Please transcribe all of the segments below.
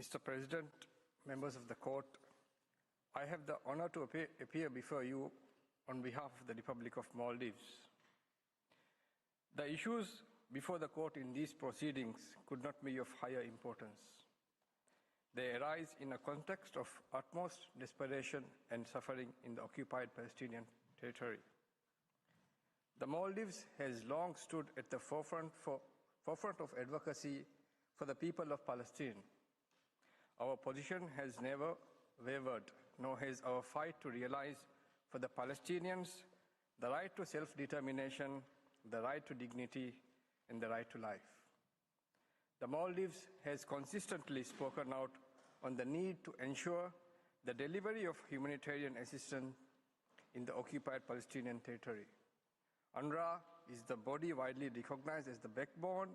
Mr. President, members of the court, I have the honor to appear before you on behalf of the Republic of Maldives. The issues before the court in these proceedings could not be of higher importance. They arise in a context of utmost desperation and suffering in the occupied Palestinian territory. The Maldives has long stood at the forefront of advocacy for the people of Palestine. Our position has never wavered, nor has our fight to realize for the Palestinians the right to self-determination, the right to dignity, and the right to life. The Maldives has consistently spoken out on the need to ensure the delivery of humanitarian assistance in the occupied Palestinian territory. UNRWA is the body widely recognized as the backbone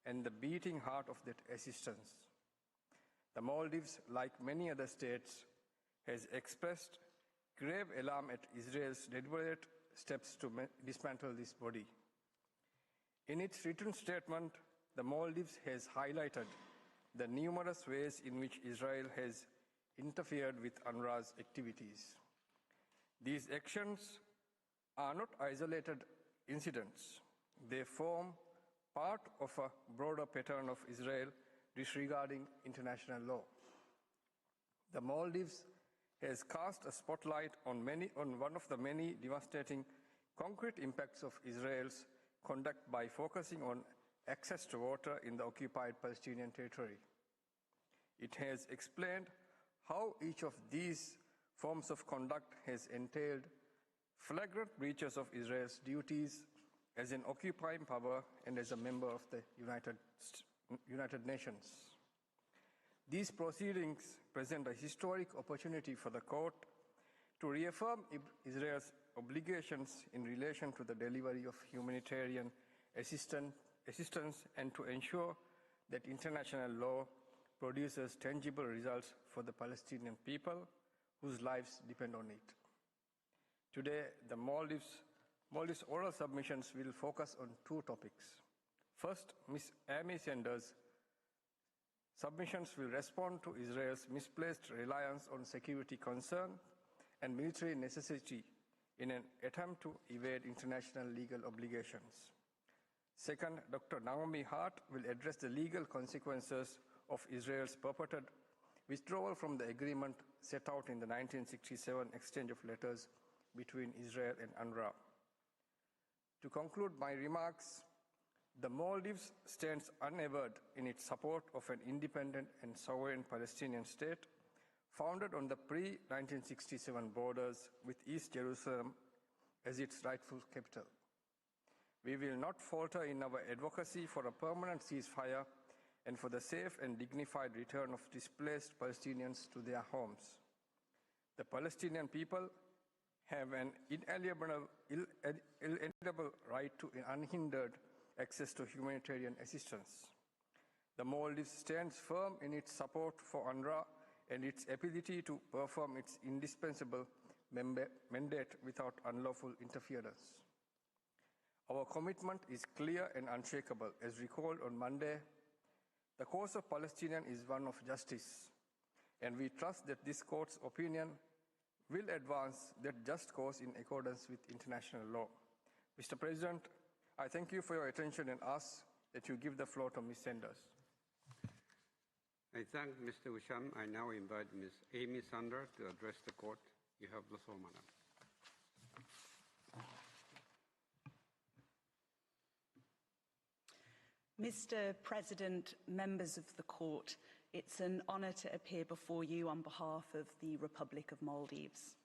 and the beating heart of that assistance. The Maldives, like many other states, has expressed grave alarm at Israel's deliberate steps to dismantle this body. In its written statement, the Maldives has highlighted the numerous ways in which Israel has interfered with UNRWA's activities. These actions are not isolated incidents. They form part of a broader pattern of Israel disregarding international law. The Maldives has cast a spotlight on one of the many devastating concrete impacts of Israel's conduct by focusing on access to water in the occupied Palestinian territory. It has explained how each of these forms of conduct has entailed flagrant breaches of Israel's duties as an occupying power and as a member of the United Nations. These proceedings present a historic opportunity for the court to reaffirm Israel's obligations in relation to the delivery of humanitarian assistance and to ensure that international law produces tangible results for the Palestinian people whose lives depend on it. Today, the Maldives oral submissions will focus on two topics. First, Ms. Amy Sanders' submissions will respond to Israel's misplaced reliance on security concern and military necessity in an attempt to evade international legal obligations. Second, Dr. Naomi Hart will address the legal consequences of Israel's purported withdrawal from the agreement set out in the 1967 exchange of letters between Israel and UNRWA. To conclude my remarks, the Maldives stands unavered in its support of an independent and sovereign Palestinian state founded on the pre-1967 borders with East Jerusalem as its rightful capital. We will not falter in our advocacy for a permanent ceasefire and for the safe and dignified return of displaced Palestinians to their homes. The Palestinian people have an inalienable right to unhindered access to humanitarian assistance. The Maldives stands firm in its support for UNRWA and its ability to perform its indispensable mandate without unlawful interference. Our commitment is clear and unshakable. As recalled on Monday, the cause of Palestinians is one of justice, and we trust that this court's opinion will advance that just cause in accordance with international law. Mr. President, I thank you for your attention and ask that you give the floor to Ms. Sanders. I thank Mr. Usham. I now invite Ms. Amy Sanders to address the court. You have the floor, madam. Mr. President, members of the court, it's an honour to appear before you on behalf of the Republic of Maldives.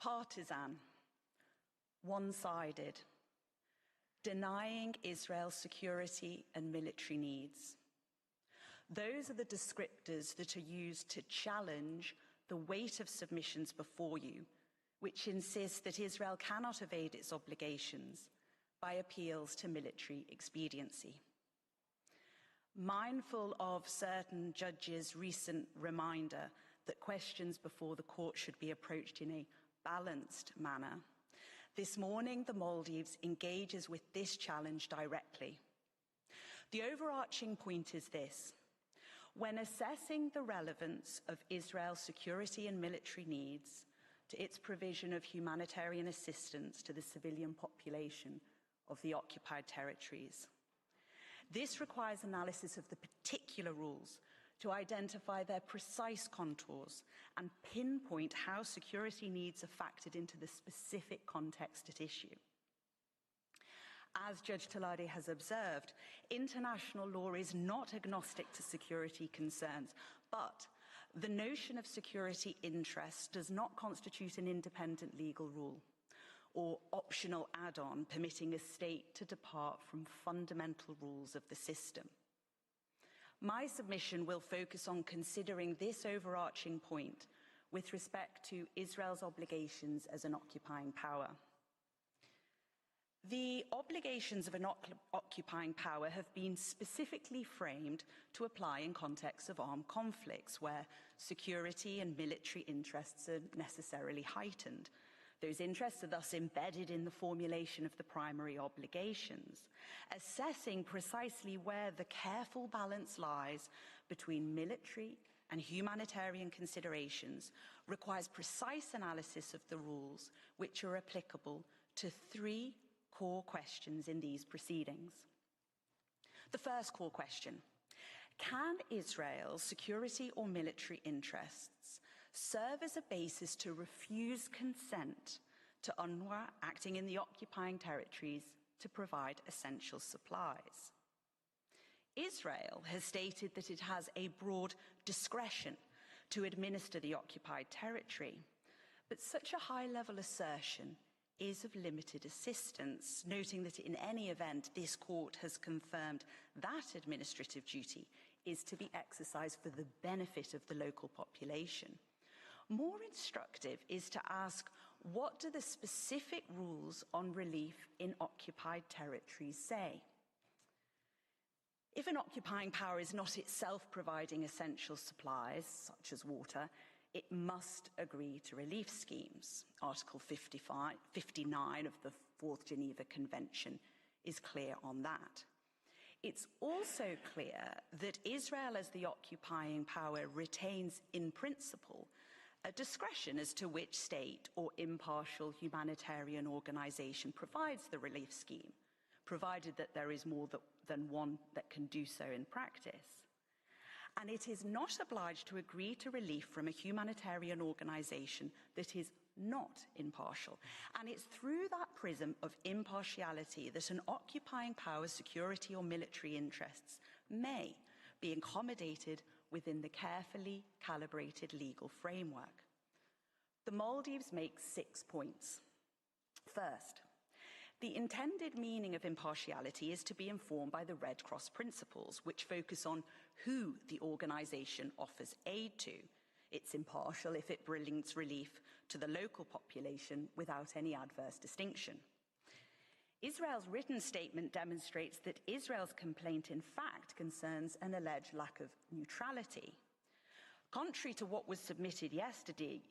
Partisan, one-sided, denying Israel's security and military needs. Those are the descriptors that are used to challenge the weight of submissions before you, which insist that Israel cannot evade its obligations by appeals to military expediency. Mindful of certain judges' recent reminder that questions before the court should be approached in a balanced manner, this morning the Maldives engages with this challenge directly. The overarching point is this: when assessing the relevance of Israel's security and military needs to its provision of humanitarian assistance to the civilian population of the occupied territories. This requires analysis of the particular rules to identify their precise contours and pinpoint how security needs are factored into the specific context at issue. As Judge Talade has observed, international law is not agnostic to security concerns, but the notion of security interest does not constitute an independent legal rule or optional add-on permitting a state to depart from fundamental rules of the system. My submission will focus on considering this overarching point with respect to Israel's obligations as an occupying power. The obligations of an occupying power have been specifically framed to apply in contexts of armed conflicts where security and military interests are necessarily heightened. Those interests are thus embedded in the formulation of the primary obligations, assessing precisely where the careful balance lies between military and humanitarian considerations requires precise analysis of the rules which are applicable to three core questions in these proceedings. The first core question: can Israel's security or military interests serve as a basis to refuse consent to UNRWA acting in the occupying territories to provide essential supplies? Israel has stated that it has a broad discretion to administer the occupied territory, but such a high-level assertion is of limited assistance, noting that in any event, this court has confirmed that administrative duty is to be exercised for the benefit of the local population. More instructive is to ask, what do the specific rules on relief in occupied territories say? If an occupying power is not itself providing essential supplies, such as water, it must agree to relief schemes. Article 59 of the Fourth Geneva Convention is clear on that. It's also clear that Israel, as the occupying power, retains in principle a discretion as to which state or impartial humanitarian organisation provides the relief scheme, provided that there is more than one that can do so in practice. And it is not obliged to agree to relief from a humanitarian organisation that is not impartial. And it's through that prism of impartiality that an occupying power's security or military interests may be accommodated within the carefully calibrated legal framework. The Maldives makes 6 points. First, the intended meaning of impartiality is to be informed by the Red Cross principles, which focus on who the organisation offers aid to. It's impartial if it brings relief to the local population without any adverse distinction. Israel's written statement demonstrates that Israel's complaint, in fact, concerns an alleged lack of neutrality. Contrary to what was submitted yesterday,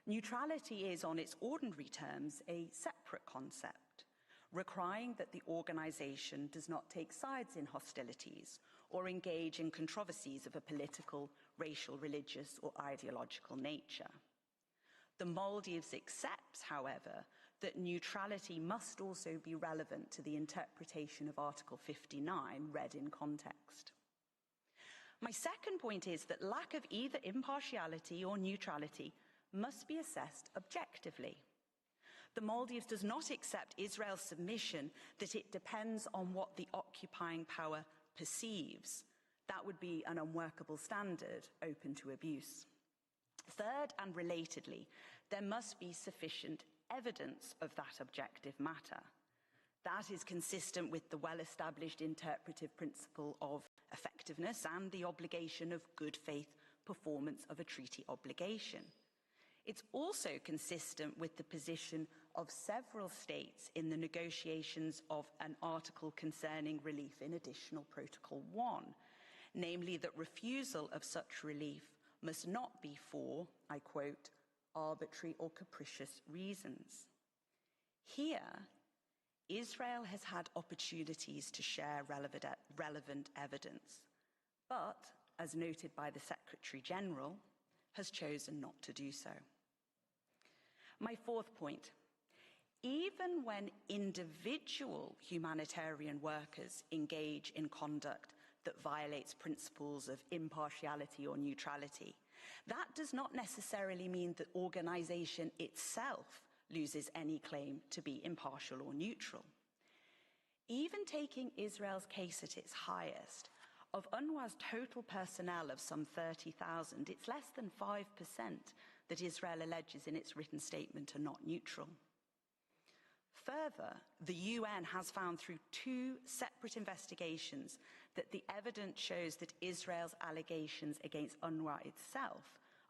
neutrality is, on its ordinary terms, a separate concept, requiring that the organisation does not take sides in hostilities or engage in controversies of a political, racial, religious or ideological nature. The Maldives accepts, however, that neutrality must also be relevant to the interpretation of Article 59 read in context. My second point is that lack of either impartiality or neutrality must be assessed objectively. The Maldives does not accept Israel's submission that it depends on what the occupying power perceives. That would be an unworkable standard open to abuse. Third, and relatedly, there must be sufficient evidence of that objective matter. That is consistent with the well-established interpretive principle of effectiveness and the obligation of good faith performance of a treaty obligation. It's also consistent with the position of several states in the negotiations of an article concerning relief in Additional Protocol 1, namely that refusal of such relief must not be for, I quote, arbitrary or capricious reasons. Here, Israel has had opportunities to share relevant evidence, but, as noted by the Secretary General, has chosen not to do so. My fourth point, even when individual humanitarian workers engage in conduct that violates principles of impartiality or neutrality, that does not necessarily mean the organization itself loses any claim to be impartial or neutral. Even taking Israel's case at its highest, of UNRWA's total personnel of some 30,000, it's less than 5% that Israel alleges in its written statement are not neutral. Further, the UN has found through 2 separate investigations that the evidence shows that Israel's allegations against UNRWA itself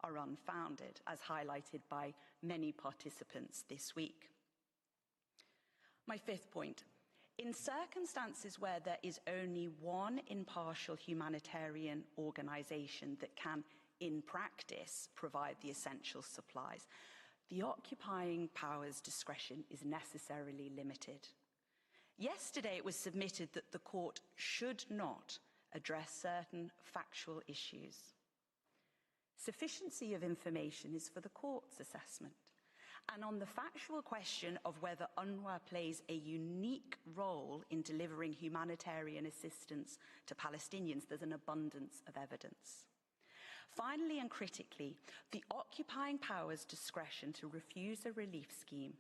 are unfounded, as highlighted by many participants this week. My fifth point, in circumstances where there is only one impartial humanitarian organization that can, in practice, provide the essential supplies, the occupying power's discretion is necessarily limited. Yesterday, it was submitted that the court should not address certain factual issues. Sufficiency of information is for the court's assessment. And on the factual question of whether UNRWA plays a unique role in delivering humanitarian assistance to Palestinians, there's an abundance of evidence. Finally and critically, the occupying power's discretion to refuse a relief scheme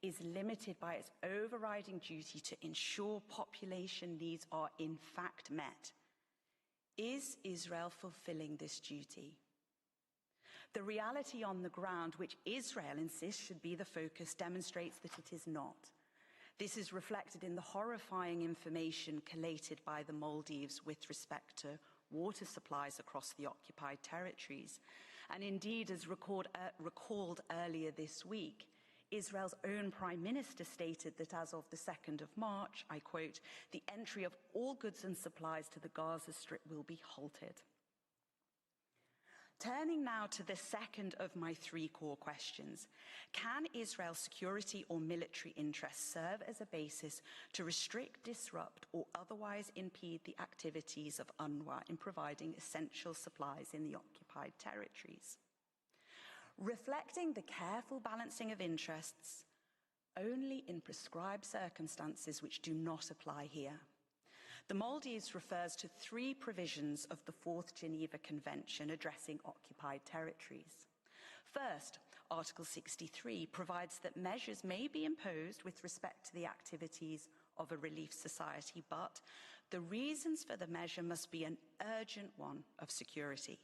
is limited by its overriding duty to ensure population needs are in fact met. Is Israel fulfilling this duty? The reality on the ground, which Israel insists should be the focus, demonstrates that it is not. This is reflected in the horrifying information collated by the Maldives with respect to water supplies across the occupied territories. And indeed, as recalled earlier this week, Israel's own Prime Minister stated that as of the 2nd of March, I quote, "The entry of all goods and supplies to the Gaza Strip will be halted." Turning now to the second of my 3 core questions, can Israel's security or military interests serve as a basis to restrict, disrupt, or otherwise impede the activities of UNRWA in providing essential supplies in the occupied territories? Reflecting the careful balancing of interests only in prescribed circumstances which do not apply here. The Maldives refers to 3 provisions of the 4th Geneva Convention addressing occupied territories. First, Article 63 provides that measures may be imposed with respect to the activities of a relief society, but the reasons for the measure must be an urgent one of security.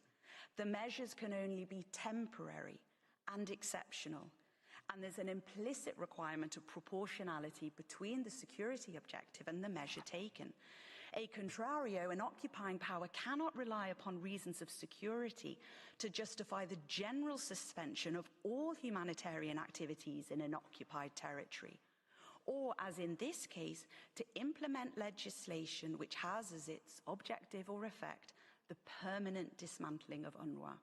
The measures can only be temporary and exceptional, and there's an implicit requirement of proportionality between the security objective and the measure taken. A contrario, an occupying power cannot rely upon reasons of security to justify the general suspension of all humanitarian activities in an occupied territory, or, as in this case, to implement legislation which has as its objective or effect the permanent dismantling of UNRWA.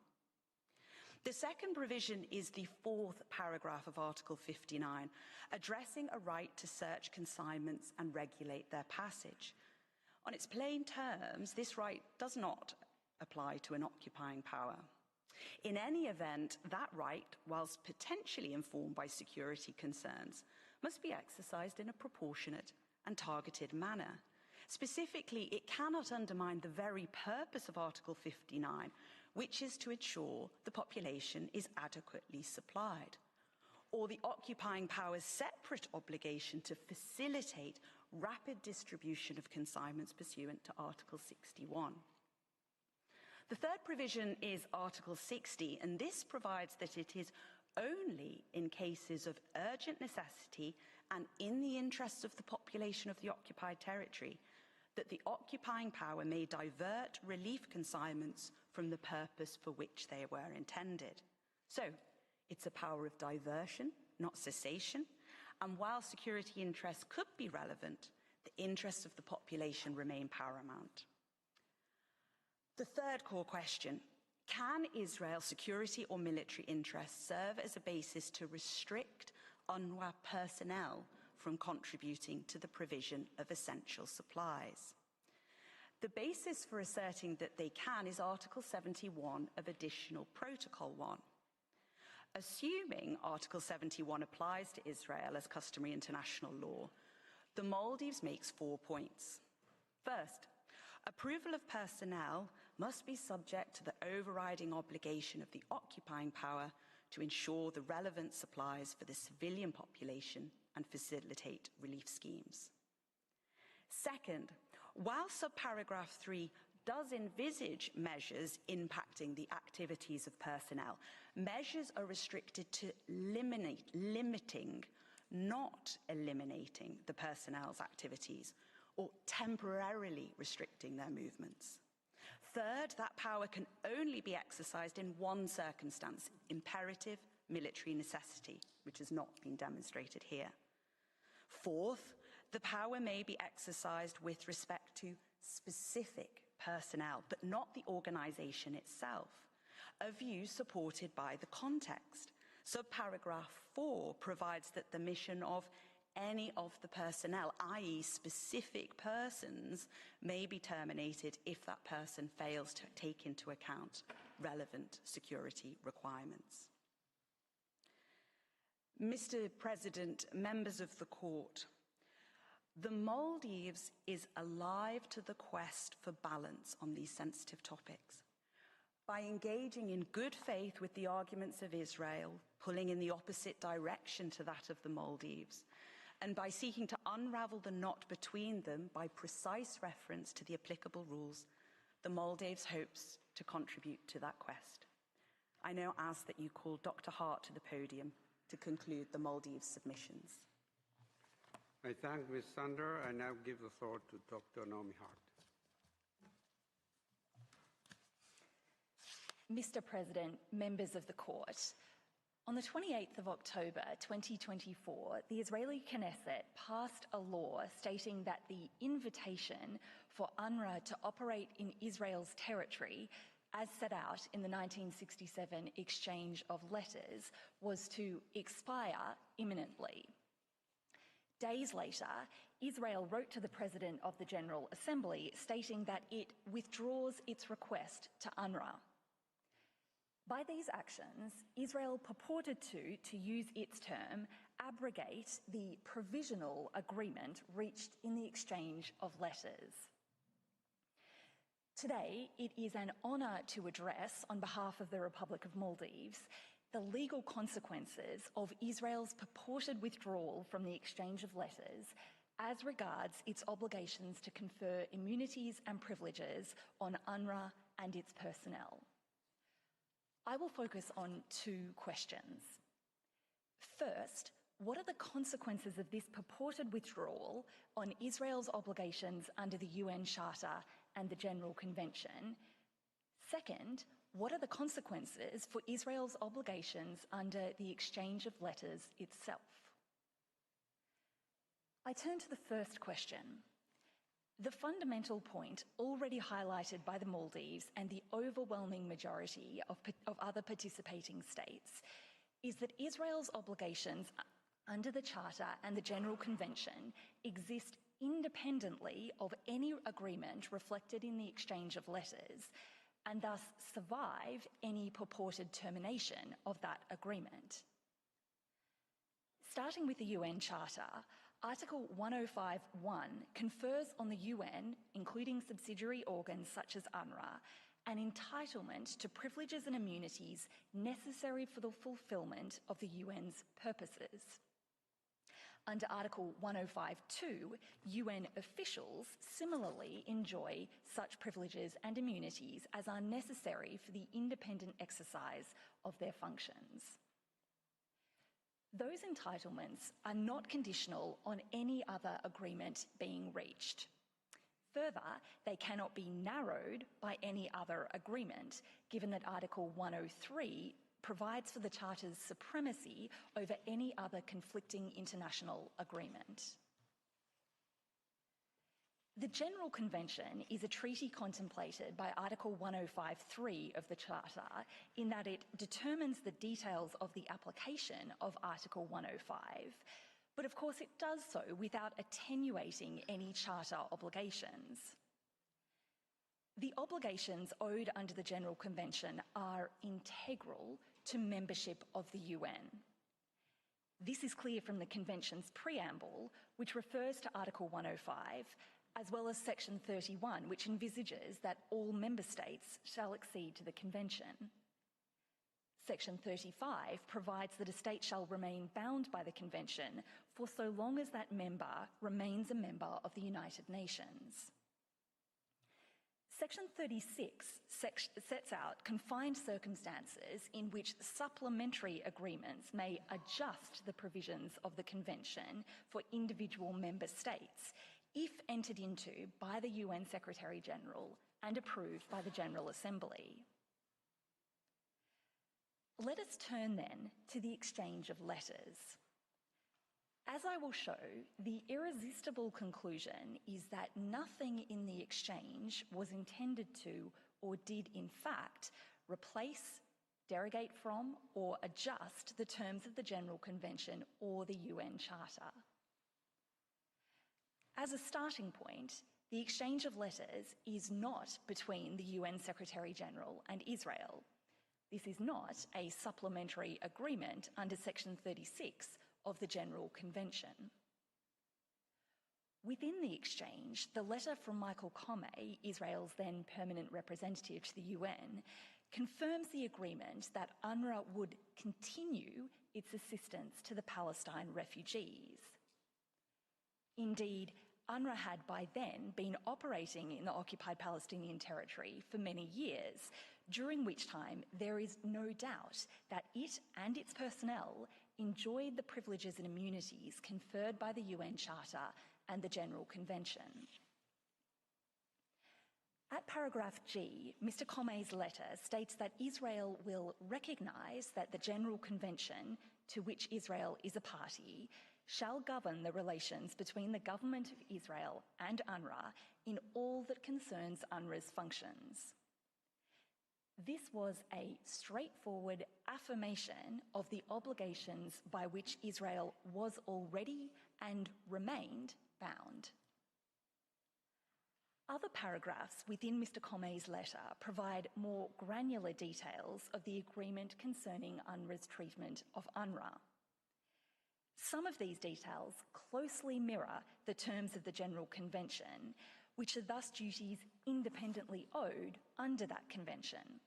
The second provision is the 4th paragraph of Article 59, addressing a right to search consignments and regulate their passage. On its plain terms, this right does not apply to an occupying power. In any event, that right, whilst potentially informed by security concerns, must be exercised in a proportionate and targeted manner. Specifically, it cannot undermine the very purpose of Article 59, which is to ensure the population is adequately supplied, or the occupying power's separate obligation to facilitate rapid distribution of consignments pursuant to Article 61. The third provision is Article 60, and this provides that it is only in cases of urgent necessity and in the interests of the population of the occupied territory that the occupying power may divert relief consignments from the purpose for which they were intended. So, it's a power of diversion, not cessation, and while security interests could be relevant, the interests of the population remain paramount. The third core question, can Israel's security or military interests serve as a basis to restrict UNRWA personnel from contributing to the provision of essential supplies? The basis for asserting that they can is Article 71 of Additional Protocol 1. Assuming Article 71 applies to Israel as customary international law, the Maldives makes 4 points. First, approval of personnel must be subject to the overriding obligation of the occupying power to ensure the relevant supplies for the civilian population and facilitate relief schemes. Second, while subparagraph 3 does envisage measures impacting the activities of personnel, measures are restricted to limiting, not eliminating the personnel's activities or temporarily restricting their movements. Third, that power can only be exercised in one circumstance, imperative military necessity, which has not been demonstrated here. Fourth, the power may be exercised with respect to specific personnel, but not the organisation itself, a view supported by the context. Subparagraph 4 provides that the mission of any of the personnel, i.e. specific persons, may be terminated if that person fails to take into account relevant security requirements. Mr. President, members of the court, the Maldives is alive to the quest for balance on these sensitive topics. By engaging in good faith with the arguments of Israel, pulling in the opposite direction to that of the Maldives, and by seeking to unravel the knot between them by precise reference to the applicable rules, the Maldives hopes to contribute to that quest. I now ask that you call Dr. Hart to the podium to conclude the Maldives submissions. I thank Ms. Sander. I now give the floor to Dr. Naomi Hart. Mr. President, members of the court, on the 28th of October 2024, the Israeli Knesset passed a law stating that the invitation for UNRWA to operate in Israel's territory, as set out in the 1967 exchange of letters, was to expire imminently. Days later, Israel wrote to the President of the General Assembly stating that it withdraws its request to UNRWA. By these actions, Israel purported to use its term, abrogate the provisional agreement reached in the exchange of letters. Today, it is an honour to address, on behalf of the Republic of Maldives, the legal consequences of Israel's purported withdrawal from the exchange of letters as regards its obligations to confer immunities and privileges on UNRWA and its personnel. I will focus on two questions. First, what are the consequences of this purported withdrawal on Israel's obligations under the UN Charter and the General Convention? Second, what are the consequences for Israel's obligations under the exchange of letters itself? I turn to the first question. The fundamental point already highlighted by the Maldives and the overwhelming majority of other participating states is that Israel's obligations under the Charter and the General Convention exist independently of any agreement reflected in the exchange of letters and thus survive any purported termination of that agreement. Starting with the UN Charter, Article 105.1 confers on the UN, including subsidiary organs such as UNRWA, an entitlement to privileges and immunities necessary for the fulfilment of the UN's purposes. Under Article 105.2, UN officials similarly enjoy such privileges and immunities as are necessary for the independent exercise of their functions. Those entitlements are not conditional on any other agreement being reached. Further, they cannot be narrowed by any other agreement, given that Article 103 provides for the Charter's supremacy over any other conflicting international agreement. The General Convention is a treaty contemplated by Article 105.3 of the Charter in that it determines the details of the application of Article 105, but of course it does so without attenuating any Charter obligations. The obligations owed under the General Convention are integral to membership of the UN. This is clear from the Convention's preamble, which refers to Article 105, as well as Section 31, which envisages that all member states shall accede to the Convention. Section 35 provides that a state shall remain bound by the Convention for so long as that member remains a member of the United Nations. Section 36 sets out confined circumstances in which supplementary agreements may adjust the provisions of the Convention for individual member states if entered into by the UN Secretary-General and approved by the General Assembly. Let us turn then to the exchange of letters. As I will show, the irresistible conclusion is that nothing in the exchange was intended to, or did in fact, replace, derogate from, or adjust the terms of the General Convention or the UN Charter. As a starting point, the exchange of letters is not between the UN Secretary-General and Israel. This is not a supplementary agreement under Section 36 of the General Convention. Within the exchange, the letter from Michael Comey, Israel's then permanent representative to the UN, confirms the agreement that UNRWA would continue its assistance to the Palestine refugees. Indeed, UNRWA had by then been operating in the occupied Palestinian territory for many years, during which time there is no doubt that it and its personnel enjoyed the privileges and immunities conferred by the UN Charter and the General Convention. At paragraph G, Mr. Comey's letter states that Israel will recognise that the General Convention, to which Israel is a party, shall govern the relations between the government of Israel and UNRWA in all that concerns UNRWA's functions. This was a straightforward affirmation of the obligations by which Israel was already and remained bound. Other paragraphs within Mr. Comey's letter provide more granular details of the agreement concerning UNRWA's treatment of UNRWA. Some of these details closely mirror the terms of the General Convention, which are thus duties independently owed under that convention.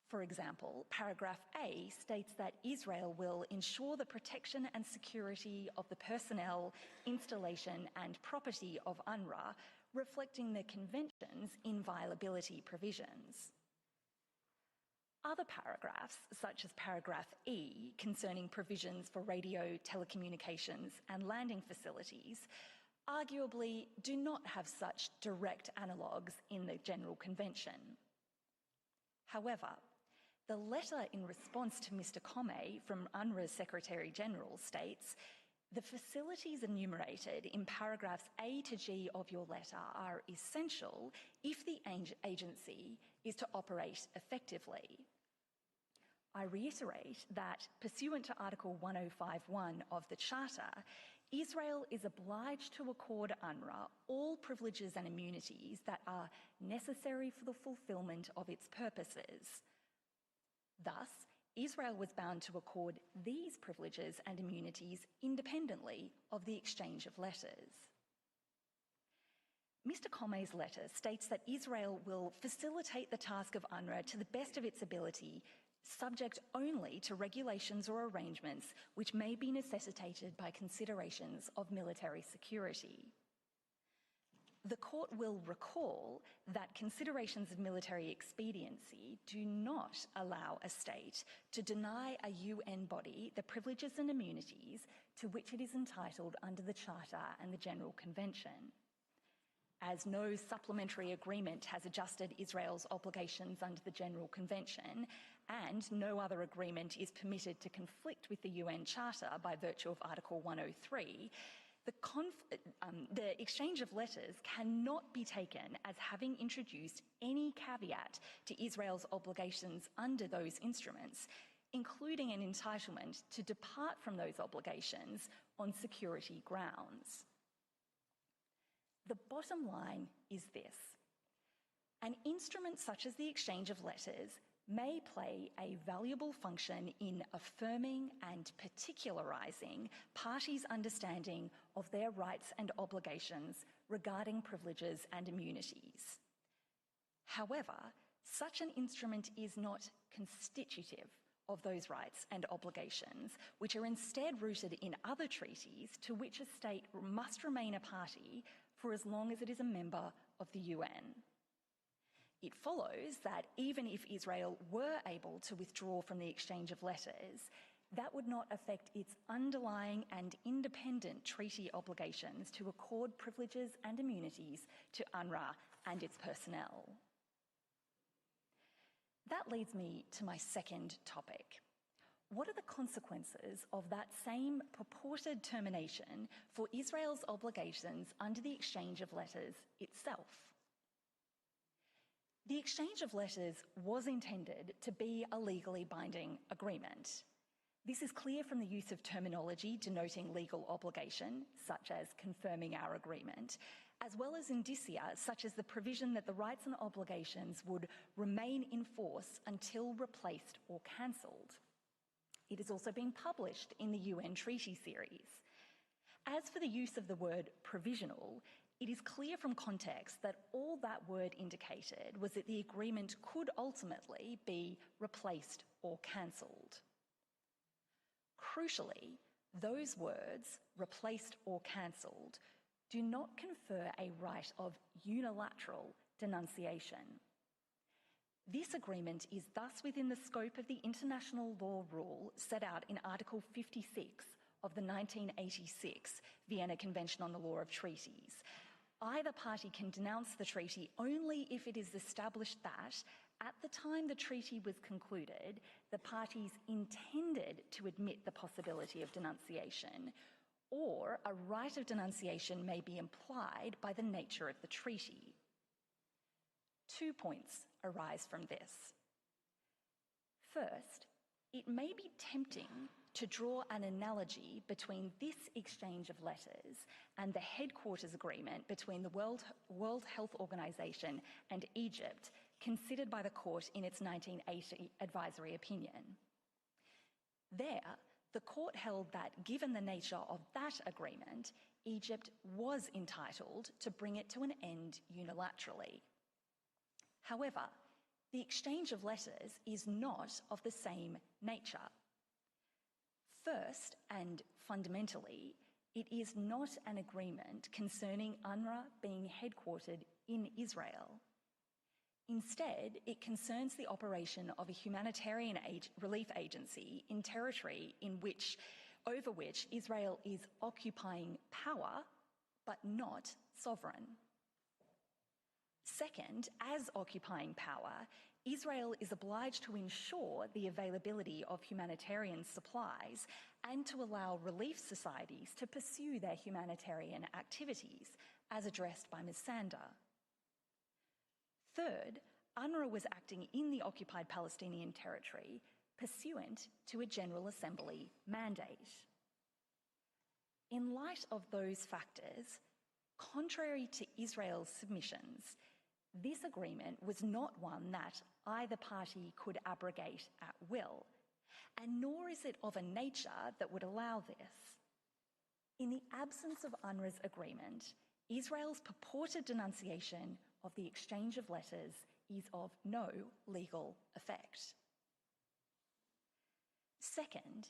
For example, paragraph A states that Israel will ensure the protection and security of the personnel, installation and property of UNRWA, reflecting the Convention's inviolability provisions. Other paragraphs, such as paragraph E, concerning provisions for radio, telecommunications and landing facilities, arguably do not have such direct analogues in the General Convention. However, the letter in response to Mr. Comey from UNRWA's Secretary-General states, the facilities enumerated in paragraphs A to G of your letter are essential if the agency is to operate effectively. I reiterate that, pursuant to Article 105.1 of the Charter, Israel is obliged to accord UNRWA all privileges and immunities that are necessary for the fulfilment of its purposes. Thus, Israel was bound to accord these privileges and immunities independently of the exchange of letters. Mr. Comey's letter states that Israel will facilitate the task of UNRWA to the best of its ability, subject only to regulations or arrangements which may be necessitated by considerations of military security. The court will recall that considerations of military expediency do not allow a state to deny a UN body the privileges and immunities to which it is entitled under the Charter and the General Convention. As no supplementary agreement has adjusted Israel's obligations under the General Convention, and no other agreement is permitted to conflict with the UN Charter by virtue of Article 103, the exchange of letters cannot be taken as having introduced any caveat to Israel's obligations under those instruments, including an entitlement to depart from those obligations on security grounds. The bottom line is this: An instrument such as the exchange of letters may play a valuable function in affirming and particularising parties' understanding of their rights and obligations regarding privileges and immunities. However, such an instrument is not constitutive of those rights and obligations, which are instead rooted in other treaties to which a state must remain a party for as long as it is a member of the UN. It follows that even if Israel were able to withdraw from the exchange of letters, that would not affect its underlying and independent treaty obligations to accord privileges and immunities to UNRWA and its personnel. That leads me to my second topic. What are the consequences of that same purported termination for Israel's obligations under the exchange of letters itself? The exchange of letters was intended to be a legally binding agreement. This is clear from the use of terminology denoting legal obligation, such as confirming our agreement, as well as indicia such as the provision that the rights and obligations would remain in force until replaced or cancelled. It has also been published in the UN Treaty Series. As for the use of the word provisional, it is clear from context that all that word indicated was that the agreement could ultimately be replaced or cancelled. Crucially, those words, replaced or cancelled, do not confer a right of unilateral denunciation. This agreement is thus within the scope of the international law rule set out in Article 56 of the 1986 Vienna Convention on the Law of Treaties. Either party can denounce the treaty only if it is established that, at the time the treaty was concluded, the parties intended to admit the possibility of denunciation, or a right of denunciation may be implied by the nature of the treaty. 2 points arise from this. First, it may be tempting to draw an analogy between this exchange of letters and the headquarters agreement between the World Health Organization and Egypt, considered by the court in its 1980 advisory opinion. There, the court held that, given the nature of that agreement, Egypt was entitled to bring it to an end unilaterally. However, the exchange of letters is not of the same nature. First, and fundamentally, it is not an agreement concerning UNRWA being headquartered in Israel. Instead, it concerns the operation of a humanitarian relief agency in territory over which Israel is occupying power, but not sovereign. Second, as occupying power, Israel is obliged to ensure the availability of humanitarian supplies and to allow relief societies to pursue their humanitarian activities, as addressed by Ms. Sander. Third, UNRWA was acting in the occupied Palestinian territory pursuant to a General Assembly mandate. In light of those factors, contrary to Israel's submissions, this agreement was not one that either party could abrogate at will, and nor is it of a nature that would allow this. In the absence of UNRWA's agreement, Israel's purported denunciation of the exchange of letters is of no legal effect. Second,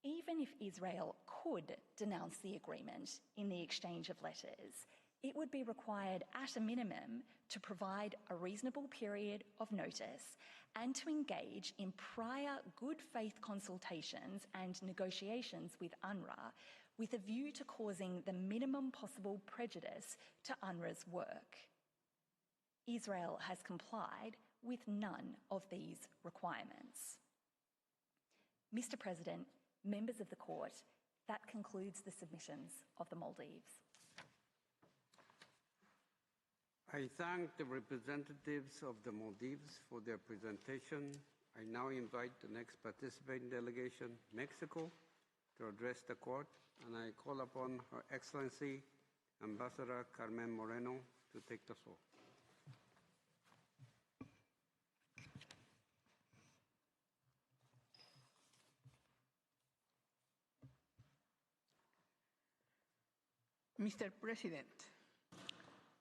even if Israel could denounce the agreement in the exchange of letters, it would be required at a minimum to provide a reasonable period of notice and to engage in prior good faith consultations and negotiations with UNRWA with a view to causing the minimum possible prejudice to UNRWA's work. Israel has complied with none of these requirements. Mr. President, members of the court, that concludes the submissions of the Maldives. I thank the representatives of the Maldives for their presentation. I now invite the next participating delegation, Mexico, to address the court, and I call upon Her Excellency Ambassador Carmen Moreno to take the floor. Mr. President,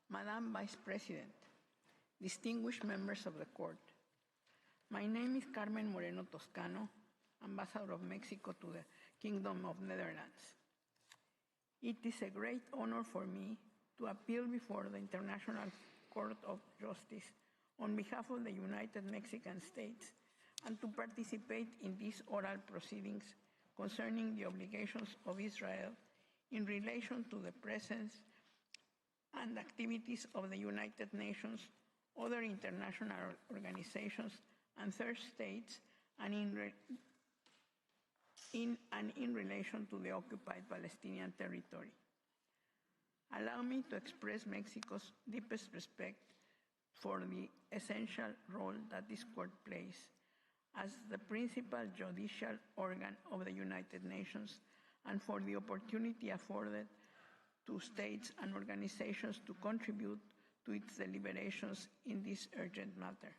Madam Vice President, distinguished members of the Court, my name is Carmen Moreno Toscano, Ambassador of Mexico to the Kingdom of Netherlands. It is a great honor for me to appeal before the International Court of Justice on behalf of the United Mexican States and to participate in these oral proceedings concerning the obligations of Israel in relation to the presence and activities of the United Nations, other international organizations, and third states, and in relation to the occupied Palestinian territory. Allow me to express Mexico's deepest respect for the essential role that this court plays as the principal judicial organ of the United Nations and for the opportunity afforded to states and organizations to contribute to its deliberations in this urgent matter.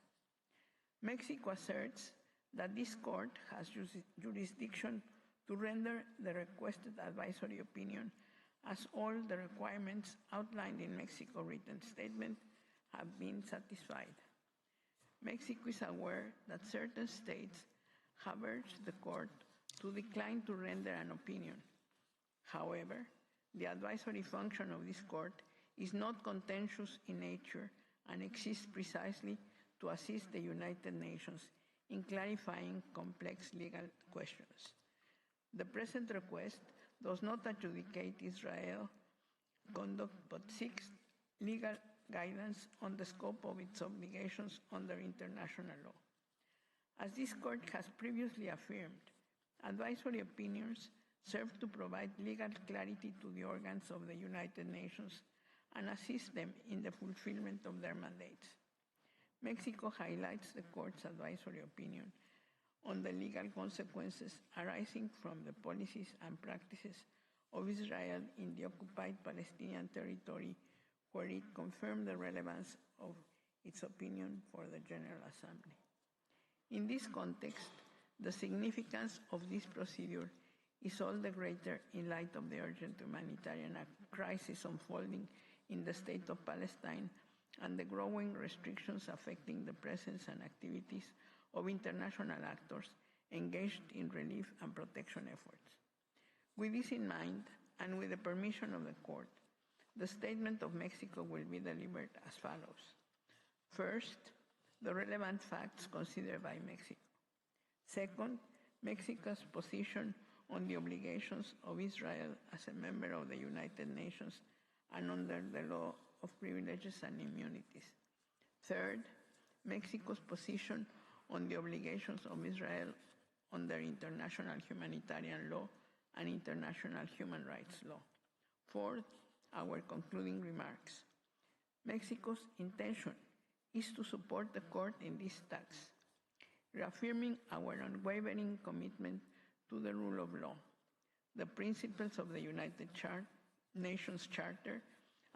Mexico asserts that this court has jurisdiction to render the requested advisory opinion as all the requirements outlined in Mexico's written statement have been satisfied. Mexico is aware that certain states have urged the court to decline to render an opinion. However, the advisory function of this court is not contentious in nature and exists precisely to assist the United Nations in clarifying complex legal questions. The present request does not adjudicate Israel's conduct but seeks legal guidance on the scope of its obligations under international law. As this court has previously affirmed, advisory opinions serve to provide legal clarity to the organs of the United Nations and assist them in the fulfillment of their mandates. Mexico highlights the court's advisory opinion on the legal consequences arising from the policies and practices of Israel in the occupied Palestinian territory, where it confirmed the relevance of its opinion for the General Assembly. In this context, the significance of this procedure is all the greater in light of the urgent humanitarian crisis unfolding in the state of Palestine and the growing restrictions affecting the presence and activities of international actors engaged in relief and protection efforts. With this in mind, and with the permission of the court, the statement of Mexico will be delivered as follows. First, the relevant facts considered by Mexico. Second, Mexico's position on the obligations of Israel as a member of the United Nations and under the law of privileges and immunities. Third, Mexico's position on the obligations of Israel under international humanitarian law and international human rights law. Fourth, our concluding remarks. Mexico's intention is to support the court in this task, reaffirming our unwavering commitment to the rule of law, the principles of the United Nations Charter,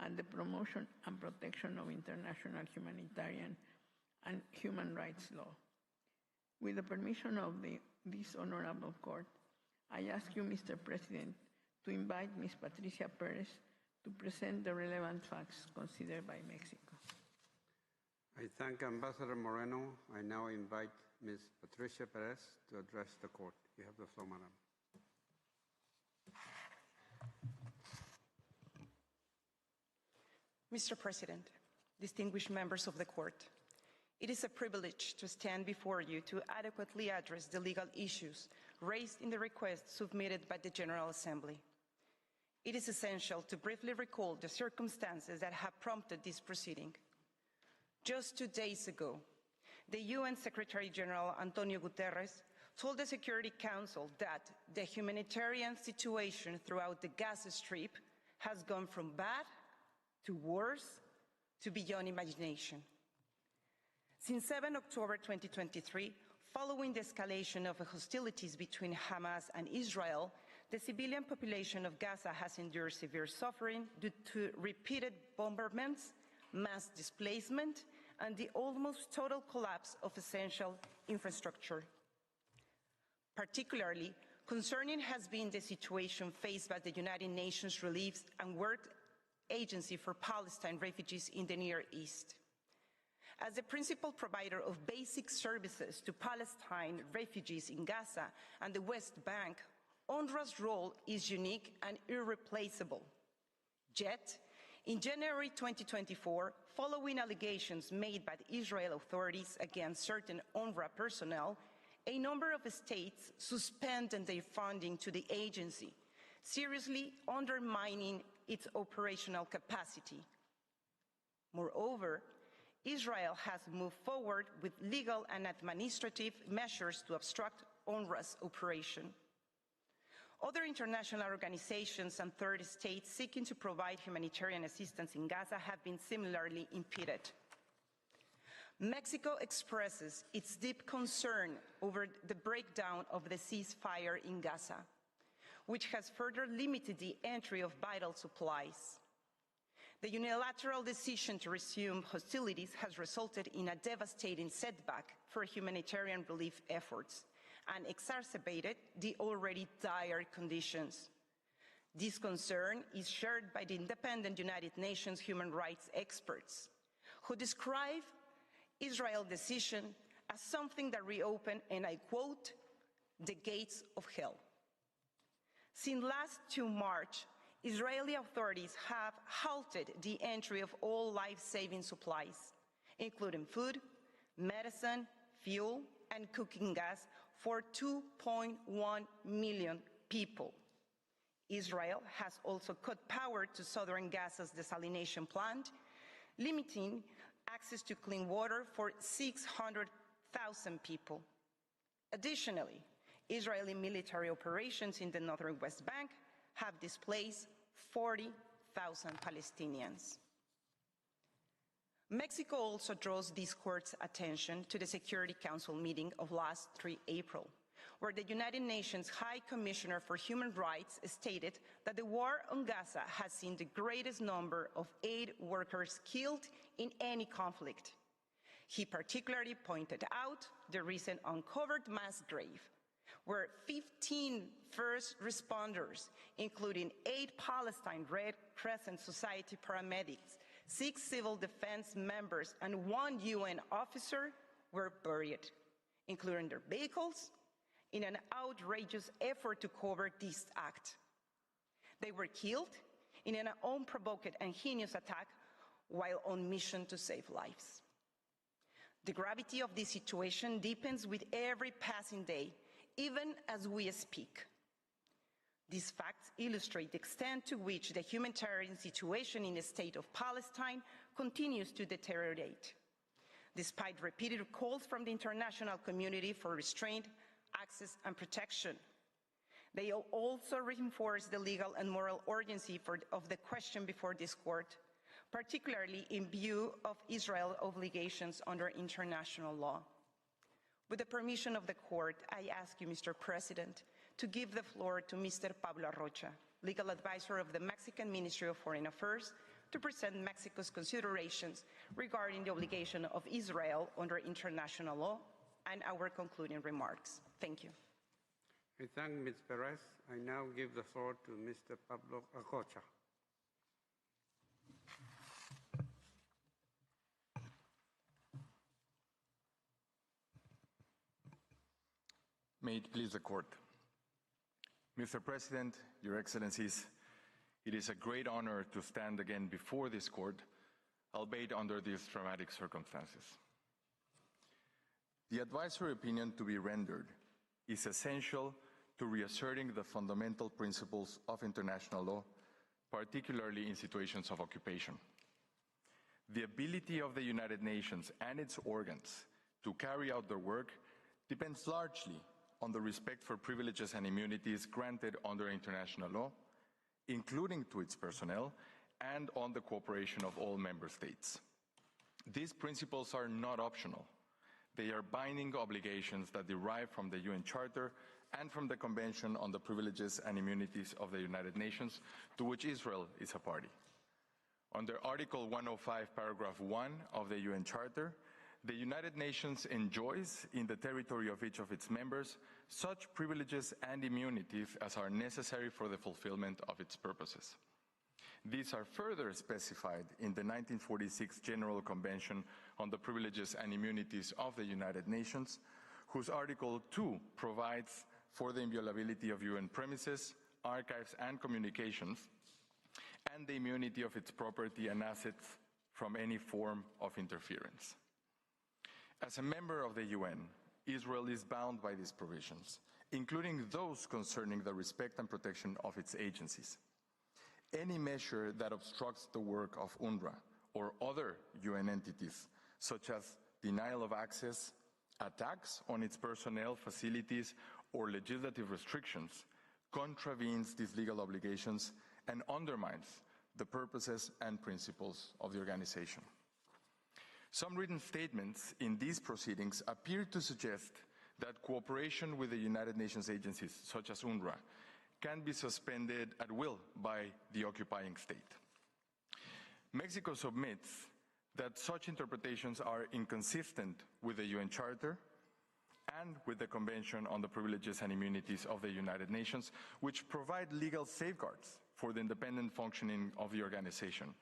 and the promotion and protection of international humanitarian and human rights law. With the permission of this honorable court, I ask you, Mr. President, to invite Ms. Patricia Perez to present the relevant facts considered by Mexico. I thank Ambassador Moreno. I now invite Ms. Patricia Perez to address the court. You have the floor, madam. Mr. President, distinguished members of the court, it is a privilege to stand before you to adequately address the legal issues raised in the request submitted by the General Assembly. It is essential to briefly recall the circumstances that have prompted this proceeding. Just 2 days ago, the UN Secretary General Antonio Guterres told the Security Council that the humanitarian situation throughout the Gaza Strip has gone from bad to worse to beyond imagination. Since 7 October 2023, following the escalation of the hostilities between Hamas and Israel, the civilian population of Gaza has endured severe suffering due to repeated bombardments, mass displacement, and the almost total collapse of essential infrastructure. Particularly concerning has been the situation faced by the United Nations Relief and Work agency for Palestine refugees in the Near East. As the principal provider of basic services to Palestine refugees in Gaza and the West Bank, UNRWA's role is unique and irreplaceable. Yet, in January 2024, following allegations made by the Israel authorities against certain UNRWA personnel, a number of states suspended their funding to the agency, seriously undermining its operational capacity. Moreover, Israel has moved forward with legal and administrative measures to obstruct UNRWA's operation. Other international organizations and third states seeking to provide humanitarian assistance in Gaza have been similarly impeded. Mexico expresses its deep concern over the breakdown of the ceasefire in Gaza, which has further limited the entry of vital supplies. The unilateral decision to resume hostilities has resulted in a devastating setback for humanitarian relief efforts and exacerbated the already dire conditions. This concern is shared by the independent United Nations human rights experts, who describe Israel's decision as something that reopened, and I quote, the gates of hell. Since last March, Israeli authorities have halted the entry of all life-saving supplies, including food, medicine, fuel, and cooking gas for 2.1 million people. Israel has also cut power to southern Gaza's desalination plant, limiting access to clean water for 600,000 people. Additionally, Israeli military operations in the northern West Bank have displaced 40,000 Palestinians. Mexico also draws this court's attention to the Security Council meeting of last April, where the United Nations High Commissioner for Human Rights stated that the war on Gaza has seen the greatest number of aid workers killed in any conflict. He particularly pointed out the recent uncovered mass grave, where 15 first responders, including 8 Palestine Red Crescent Society paramedics, 6 civil defense members, and 1 UN officer were buried, including their vehicles, in an outrageous effort to cover this act. They were killed in an unprovoked and heinous attack while on mission to save lives. The gravity of this situation deepens with every passing day, even as we speak. These facts illustrate the extent to which the humanitarian situation in the state of Palestine continues to deteriorate. Despite repeated calls from the international community for restraint, access, and protection, they also reinforce the legal and moral urgency of the question before this court, particularly in view of Israel's obligations under international law. With the permission of the court, I ask you, Mr. President, to give the floor to Mr. Pablo Arrocha, legal advisor of the Mexican Ministry of Foreign Affairs, to present Mexico's considerations regarding the obligation of Israel under international law and our concluding remarks. Thank you. I thank Ms. Perez. I now give the floor to Mr. Pablo Arrocha. May it please the Court. Mr. President, Your Excellencies, it is a great honor to stand again before this Court, albeit under these dramatic circumstances. The advisory opinion to be rendered is essential to reasserting the fundamental principles of international law, particularly in situations of occupation. The ability of the United Nations and its organs to carry out their work depends largely on the respect for privileges and immunities granted under international law, including to its personnel, and on the cooperation of all member states. These principles are not optional. They are binding obligations that derive from the UN Charter and from the Convention on the Privileges and Immunities of the United Nations, to which Israel is a party. Under Article 105, Paragraph 1 of the UN Charter, the United Nations enjoys in the territory of each of its members such privileges and immunities as are necessary for the fulfillment of its purposes. These are further specified in the 1946 General Convention on the Privileges and Immunities of the United Nations, whose Article 2 provides for the inviolability of UN premises, archives and communications, and the immunity of its property and assets from any form of interference. As a member of the UN, Israel is bound by these provisions, including those concerning the respect and protection of its agencies. Any measure that obstructs the work of UNRWA or other UN entities, such as denial of access, attacks on its personnel, facilities, or legislative restrictions, contravenes these legal obligations and undermines the purposes and principles of the organization. Some written statements in these proceedings appear to suggest that cooperation with the United Nations agencies, such as UNRWA, can be suspended at will by the occupying state. Mexico submits that such interpretations are inconsistent with the UN Charter and with the Convention on the Privileges and Immunities of the United Nations, which provide legal safeguards for the independent functioning of the organization,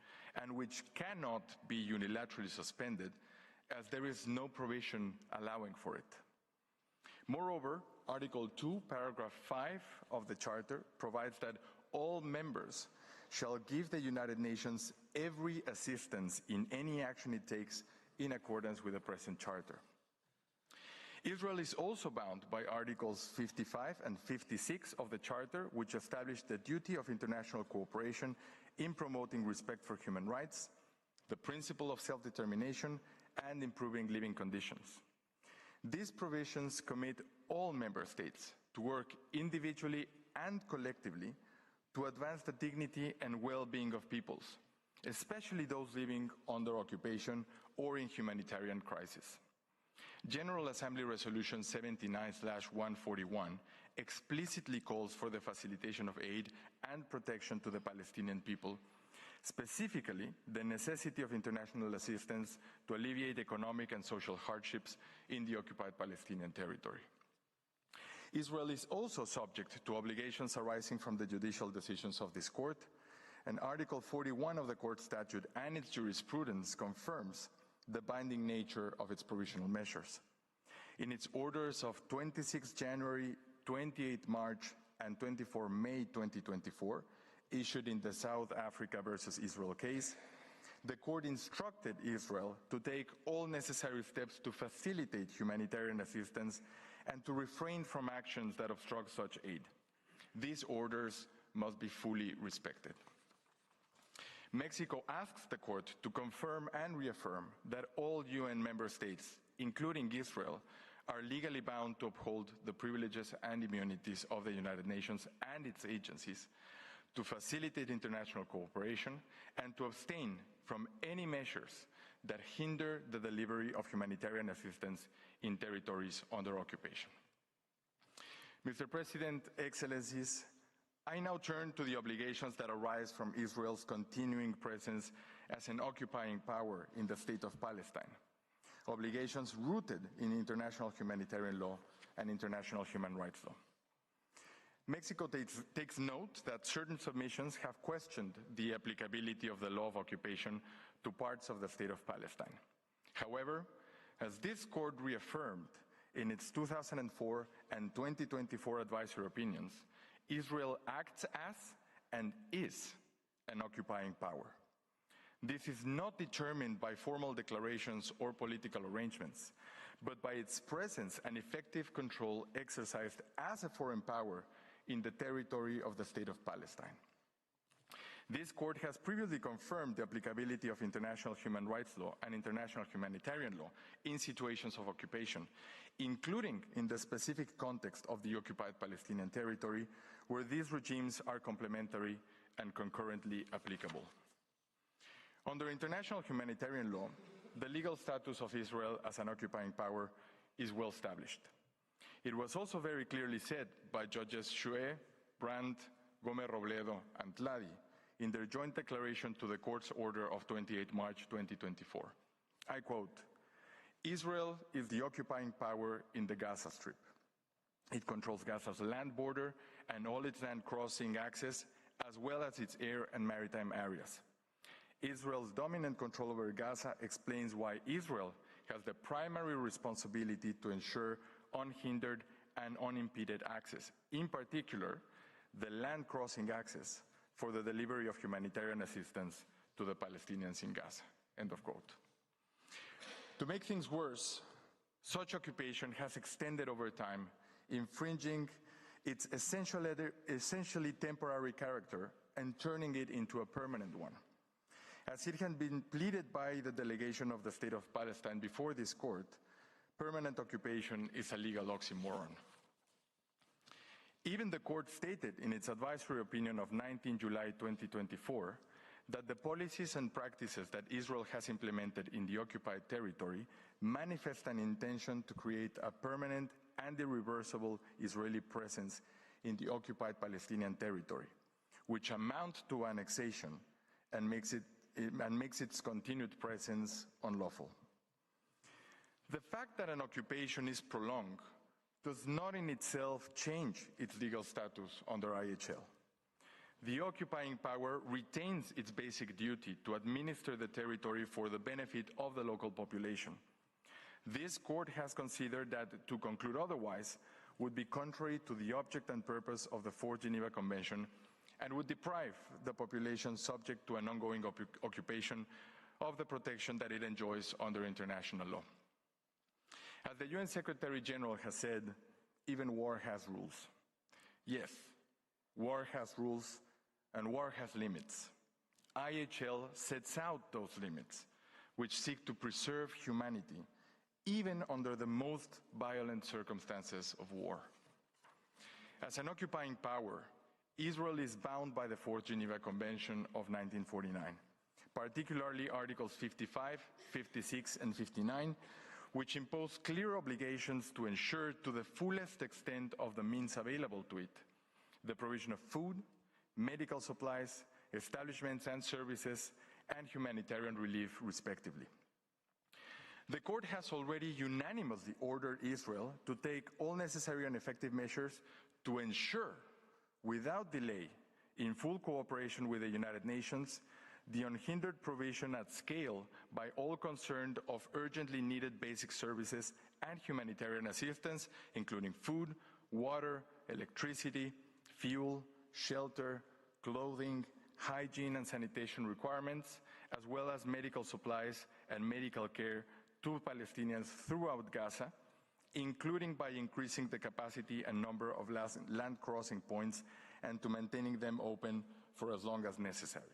and which cannot be unilaterally suspended, as there is no provision allowing for it. Moreover, Article 2, Paragraph 5 of the Charter provides that all members shall give the United Nations every assistance in any action it takes in accordance with the present Charter. Israel is also bound by Articles 55 and 56 of the Charter, which establish the duty of international cooperation in promoting respect for human rights, the principle of self-determination, and improving living conditions. These provisions commit all member states to work individually and collectively to advance the dignity and well-being of peoples, especially those living under occupation or in humanitarian crisis. General Assembly Resolution 79/141 explicitly calls for the facilitation of aid and protection to the Palestinian people, specifically the necessity of international assistance to alleviate economic and social hardships in the occupied Palestinian territory. Israel is also subject to obligations arising from the judicial decisions of this court, and Article 41 of the court statute and its jurisprudence confirms the binding nature of its provisional measures. In its orders of 26 January, 28 March, and 24 May 2024, issued in the South Africa versus Israel case, the court instructed Israel to take all necessary steps to facilitate humanitarian assistance and to refrain from actions that obstruct such aid. These orders must be fully respected. Mexico asks the court to confirm and reaffirm that all UN member states, including Israel, are legally bound to uphold the privileges and immunities of the United Nations and its agencies, to facilitate international cooperation, and to abstain from any measures that hinder the delivery of humanitarian assistance in territories under occupation. Mr. President, Excellencies, I now turn to the obligations that arise from Israel's continuing presence as an occupying power in the state of Palestine, obligations rooted in international humanitarian law and international human rights law. Mexico takes note that certain submissions have questioned the applicability of the law of occupation to parts of the state of Palestine. However, as this court reaffirmed in its 2004 and 2024 advisory opinions, Israel acts as and is an occupying power. This is not determined by formal declarations or political arrangements, but by its presence and effective control exercised as a foreign power in the territory of the state of Palestine. This court has previously confirmed the applicability of international human rights law and international humanitarian law in situations of occupation, including in the specific context of the occupied Palestinian territory, where these regimes are complementary and concurrently applicable. Under international humanitarian law, the legal status of Israel as an occupying power is well established. It was also very clearly said by Judges Shue, Brandt, Gomez Robledo, and Tladi in their joint declaration to the court's order of 28 March 2024. I quote, "Israel is the occupying power in the Gaza Strip. It controls Gaza's land border and all its land crossing access, as well as its air and maritime areas. Israel's dominant control over Gaza explains why Israel has the primary responsibility to ensure unhindered and unimpeded access, in particular, the land crossing access for the delivery of humanitarian assistance to the Palestinians in Gaza, end of quote. To make things worse, such occupation has extended over time, infringing its essentially temporary character and turning it into a permanent one. As it has been pleaded by the delegation of the State of Palestine before this court, permanent occupation is a legal oxymoron. Even the court stated in its advisory opinion of 19 July 2024 that the policies and practices that Israel has implemented in the occupied territory manifest an intention to create a permanent and irreversible Israeli presence in the occupied Palestinian territory, which amounts to annexation and makes its continued presence unlawful. The fact that an occupation is prolonged does not in itself change its legal status under IHL. The occupying power retains its basic duty to administer the territory for the benefit of the local population. This court has considered that to conclude otherwise would be contrary to the object and purpose of the Fourth Geneva Convention and would deprive the population subject to an ongoing occupation of the protection that it enjoys under international law. As the UN Secretary General has said, even war has rules. Yes, war has rules and war has limits. IHL sets out those limits, which seek to preserve humanity, even under the most violent circumstances of war. As an occupying power, Israel is bound by the Fourth Geneva Convention of 1949, particularly Articles 55, 56, and 59, which impose clear obligations to ensure to the fullest extent of the means available to it the provision of food, medical supplies, establishments and services, and humanitarian relief, respectively. The court has already unanimously ordered Israel to take all necessary and effective measures to ensure, without delay, in full cooperation with the United Nations, the unhindered provision at scale by all concerned of urgently needed basic services and humanitarian assistance, including food, water, electricity, fuel, shelter, clothing, hygiene and sanitation requirements, as well as medical supplies and medical care to Palestinians throughout Gaza, including by increasing the capacity and number of land crossing points and to maintaining them open for as long as necessary.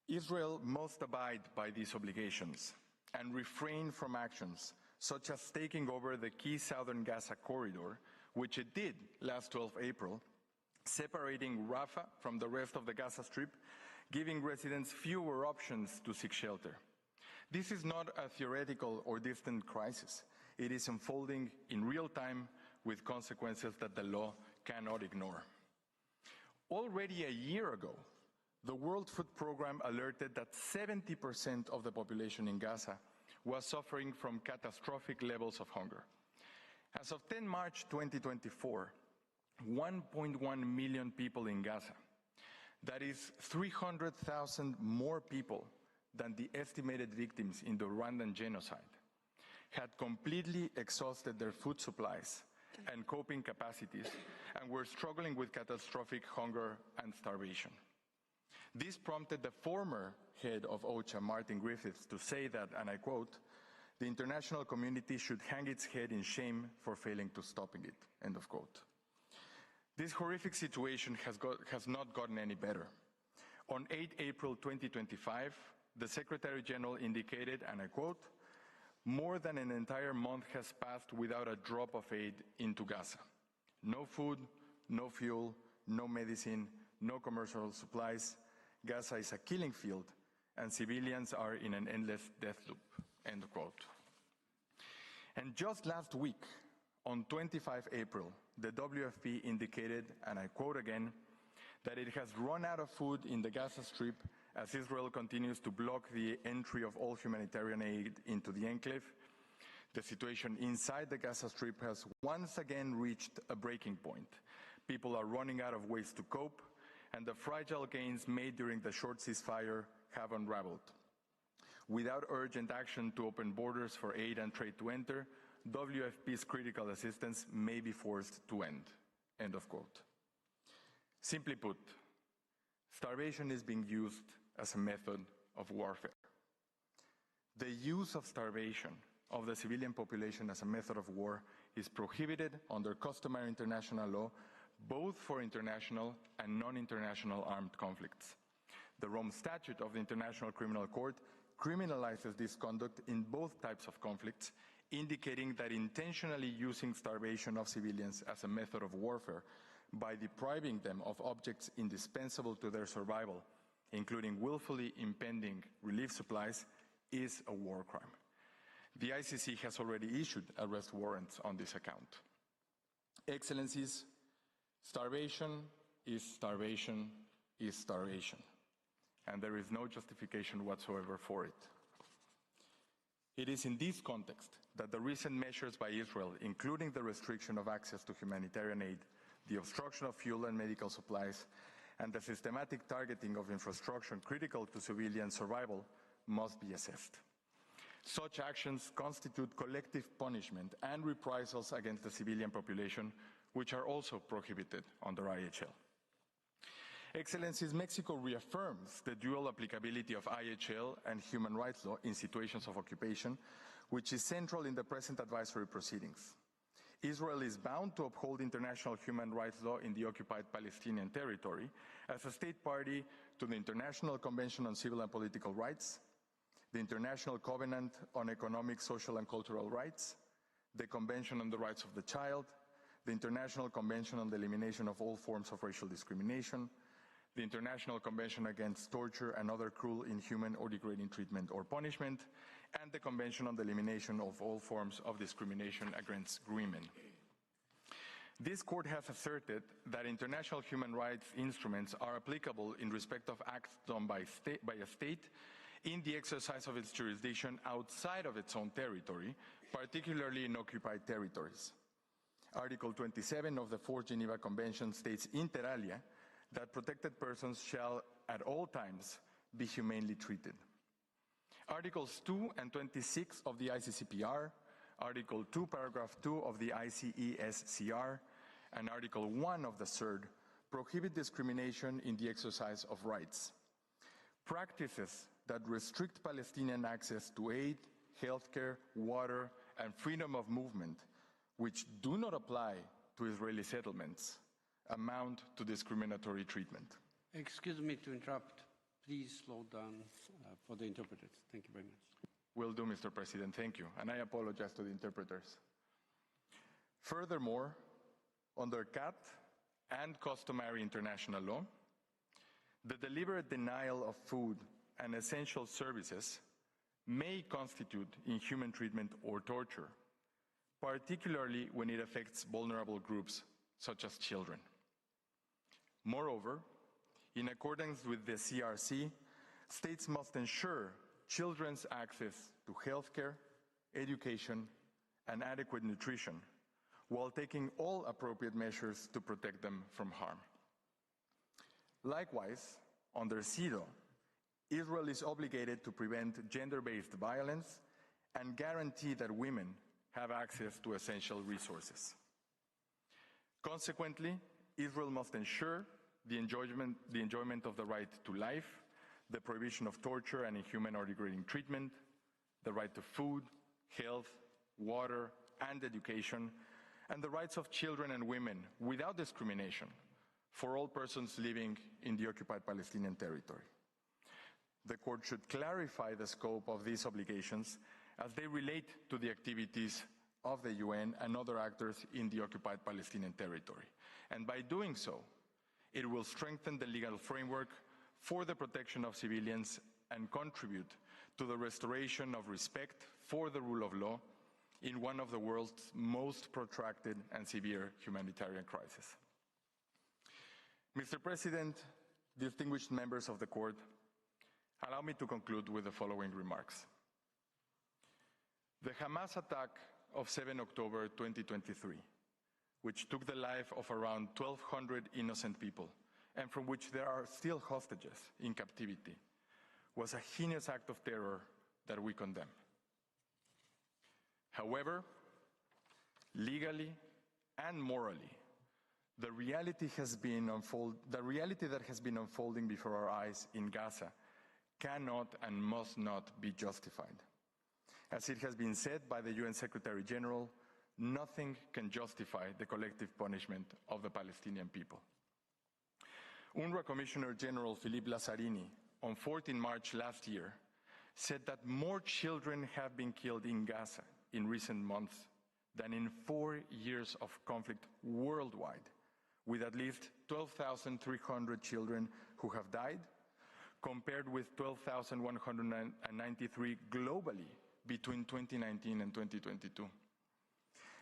Israel must abide by these obligations and refrain from actions such as taking over the key southern Gaza corridor, which it did last 12 April, separating Rafah from the rest of the Gaza Strip, giving residents fewer options to seek shelter. This is not a theoretical or distant crisis. It is unfolding in real time with consequences that the law cannot ignore. Already a year ago, the World Food Programme alerted that 70% of the population in Gaza was suffering from catastrophic levels of hunger. As of 10 March 2024, 1.1 million people in Gaza, that is 300,000 more people than the estimated victims in the Rwandan genocide, had completely exhausted their food supplies and coping capacities and were struggling with catastrophic hunger and starvation. This prompted the former head of OCHA, Martin Griffiths, to say that, and I quote, "The international community should hang its head in shame for failing to stopping it," end of quote. This horrific situation has not gotten any better. On 8 April 2025, the Secretary General indicated, and I quote, "More than an entire month has passed without a drop of aid into Gaza. No food, no fuel, no medicine, no commercial supplies. Gaza is a killing field, and civilians are in an endless death loop," end quote. And just last week, on 25 April, the WFP indicated, and I quote again, that it has run out of food in the Gaza Strip as Israel continues to block the entry of all humanitarian aid into the enclave. The situation inside the Gaza Strip has once again reached a breaking point. People are running out of ways to cope, and the fragile gains made during the short ceasefire have unraveled. Without urgent action to open borders for aid and trade to enter, WFP's critical assistance may be forced to end. End of quote. Simply put, starvation is being used as a method of warfare. The use of starvation of the civilian population as a method of war is prohibited under customary international law, both for international and non-international armed conflicts. The Rome Statute of the International Criminal Court criminalizes this conduct in both types of conflicts, indicating that intentionally using starvation of civilians as a method of warfare by depriving them of objects indispensable to their survival, including willfully impeding relief supplies, is a war crime. The ICC has already issued arrest warrants on this account. Excellencies, starvation is starvation is starvation, and there is no justification whatsoever for it. It is in this context that the recent measures by Israel, including the restriction of access to humanitarian aid, the obstruction of fuel and medical supplies, and the systematic targeting of infrastructure critical to civilian survival, must be assessed. Such actions constitute collective punishment and reprisals against the civilian population, which are also prohibited under IHL. Excellencies, Mexico reaffirms the dual applicability of IHL and human rights law in situations of occupation, which is central in the present advisory proceedings. Israel is bound to uphold international human rights law in the occupied Palestinian territory as a state party to the International Convention on Civil and Political Rights, the International Covenant on Economic, Social and Cultural Rights, the Convention on the Rights of the Child, the International Convention on the Elimination of All Forms of Racial Discrimination, the International Convention Against Torture and Other Cruel, Inhuman or Degrading Treatment or Punishment, and the Convention on the Elimination of All Forms of Discrimination Against Women. This court has asserted that international human rights instruments are applicable in respect of acts done by a state in the exercise of its jurisdiction outside of its own territory, particularly in occupied territories. Article 27 of the Fourth Geneva Convention states inter alia that protected persons shall at all times be humanely treated. Articles 2 and 26 of the ICCPR, Article 2, Paragraph 2 of the ICESCR, and Article 1 of the CERD prohibit discrimination in the exercise of rights. Practices that restrict Palestinian access to aid, healthcare, water, and freedom of movement, which do not apply to Israeli settlements, amount to discriminatory treatment. Excuse me to interrupt. Please slow down for the interpreters. Thank you very much. Will do, Mr. President. Thank you. And I apologize to the interpreters. Furthermore, under CAT and customary international law, the deliberate denial of food and essential services may constitute inhuman treatment or torture, particularly when it affects vulnerable groups such as children. Moreover, in accordance with the CRC, states must ensure children's access to healthcare, education, and adequate nutrition, while taking all appropriate measures to protect them from harm. Likewise, under CEDAW, Israel is obligated to prevent gender-based violence and guarantee that women have access to essential resources. Consequently, Israel must ensure the enjoyment of the right to life, the prohibition of torture and inhuman or degrading treatment, the right to food, health, water, and education, and the rights of children and women without discrimination for all persons living in the occupied Palestinian territory. The court should clarify the scope of these obligations as they relate to the activities of the UN and other actors in the occupied Palestinian territory. And by doing so, it will strengthen the legal framework for the protection of civilians and contribute to the restoration of respect for the rule of law in one of the world's most protracted and severe humanitarian crises. Mr. President, distinguished members of the court, allow me to conclude with the following remarks. The Hamas attack of 7 October 2023, which took the life of around 1,200 innocent people, and from which there are still hostages in captivity, was a heinous act of terror that we condemn. However, legally and morally, the reality that has been unfolding before our eyes in Gaza cannot and must not be justified. As it has been said by the UN Secretary General, nothing can justify the collective punishment of the Palestinian people. UNRWA Commissioner General Philippe Lazzarini, on 14 March last year, said that more children have been killed in Gaza in recent months than in 4 years of conflict worldwide, with at least 12,300 children who have died, compared with 12,193 globally between 2019 and 2022.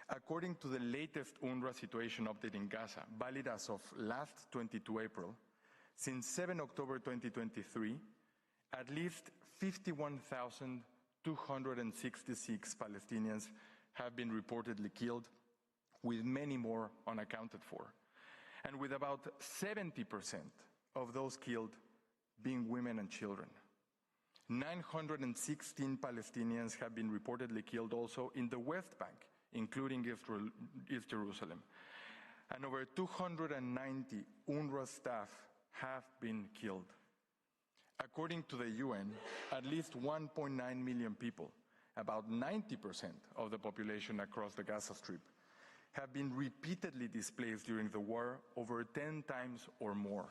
According to the latest UNRWA situation update in Gaza, valid as of last 22 April, since 7 October 2023, at least 51,266 Palestinians have been reportedly killed, with many more unaccounted for, and with about 70% of those killed being women and children. 916 Palestinians have been reportedly killed also in the West Bank, including East Jerusalem. And over 290 UNRWA staff have been killed. According to the UN, at least 1.9 million people, about 90% of the population across the Gaza Strip, have been repeatedly displaced during the war, over 10 times or more.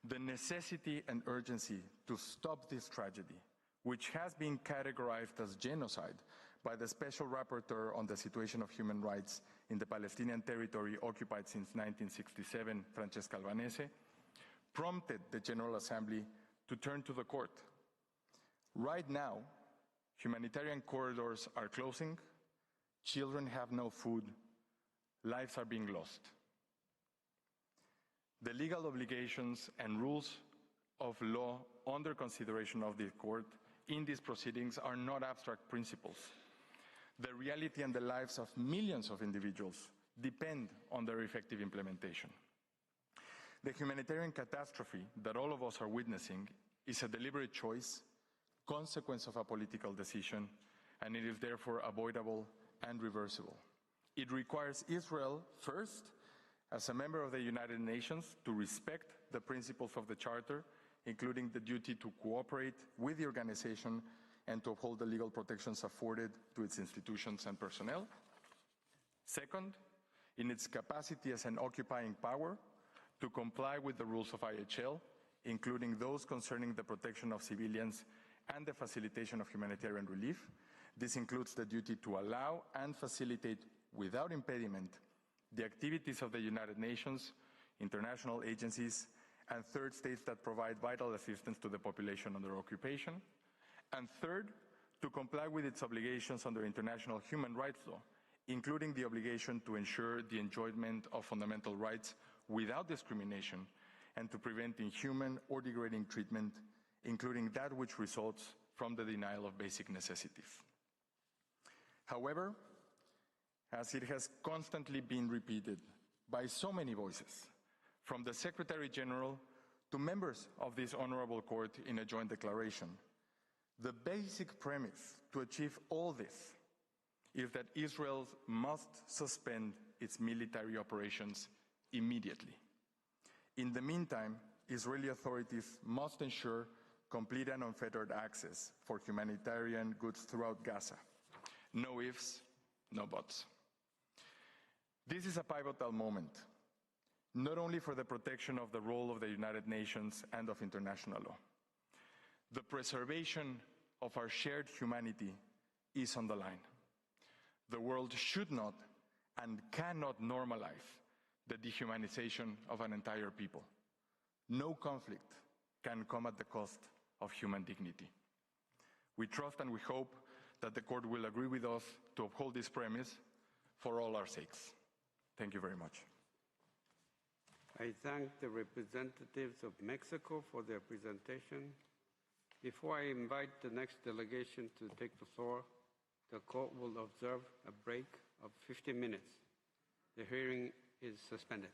The necessity and urgency to stop this tragedy, which has been categorized as genocide by the Special Rapporteur on the Situation of Human Rights in the Palestinian territory occupied since 1967, Francesca Albanese, prompted the General Assembly to turn to the court. Right now, humanitarian corridors are closing, children have no food, lives are being lost. The legal obligations and rules of law under consideration of the court in these proceedings are not abstract principles. The reality and the lives of millions of individuals depend on their effective implementation. The humanitarian catastrophe that all of us are witnessing is a deliberate choice, consequence of a political decision, and it is therefore avoidable and reversible. It requires Israel, first, as a member of the United Nations, to respect the principles of the Charter, including the duty to cooperate with the organization and to uphold the legal protections afforded to its institutions and personnel. Second, in its capacity as an occupying power, to comply with the rules of IHL, including those concerning the protection of civilians and the facilitation of humanitarian relief. This includes the duty to allow and facilitate without impediment the activities of the United Nations, international agencies, and third states that provide vital assistance to the population under occupation. And third, to comply with its obligations under international human rights law, including the obligation to ensure the enjoyment of fundamental rights without discrimination and to prevent inhuman or degrading treatment, including that which results from the denial of basic necessities. However, as it has constantly been repeated by so many voices, from the Secretary General to members of this honorable court in a joint declaration, the basic premise to achieve all this is that Israel must suspend its military operations immediately. In the meantime, Israeli authorities must ensure complete and unfettered access for humanitarian goods throughout Gaza. No ifs, no buts. This is a pivotal moment, not only for the protection of the role of the United Nations and of international law. The preservation of our shared humanity is on the line. The world should not and cannot normalize the dehumanization of an entire people. No conflict can come at the cost of human dignity. We trust and we hope that the court will agree with us to uphold this premise for all our sakes. Thank you very much. I thank the representatives of Mexico for their presentation. Before I invite the next delegation to take the floor, the court will observe a break of 15 minutes. The hearing is suspended.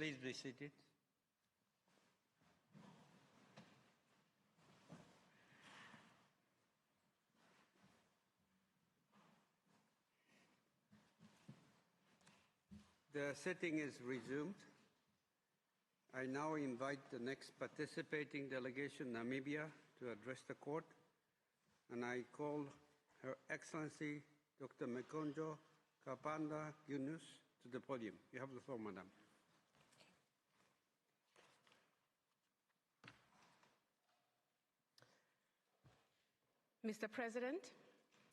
Please be seated. The sitting is resumed. I now invite the next participating delegation, Namibia, to address the court, and I call Her Excellency Dr. Mekonjo Kapanda Yunus to the podium. You have the floor, Madam. Mr. President,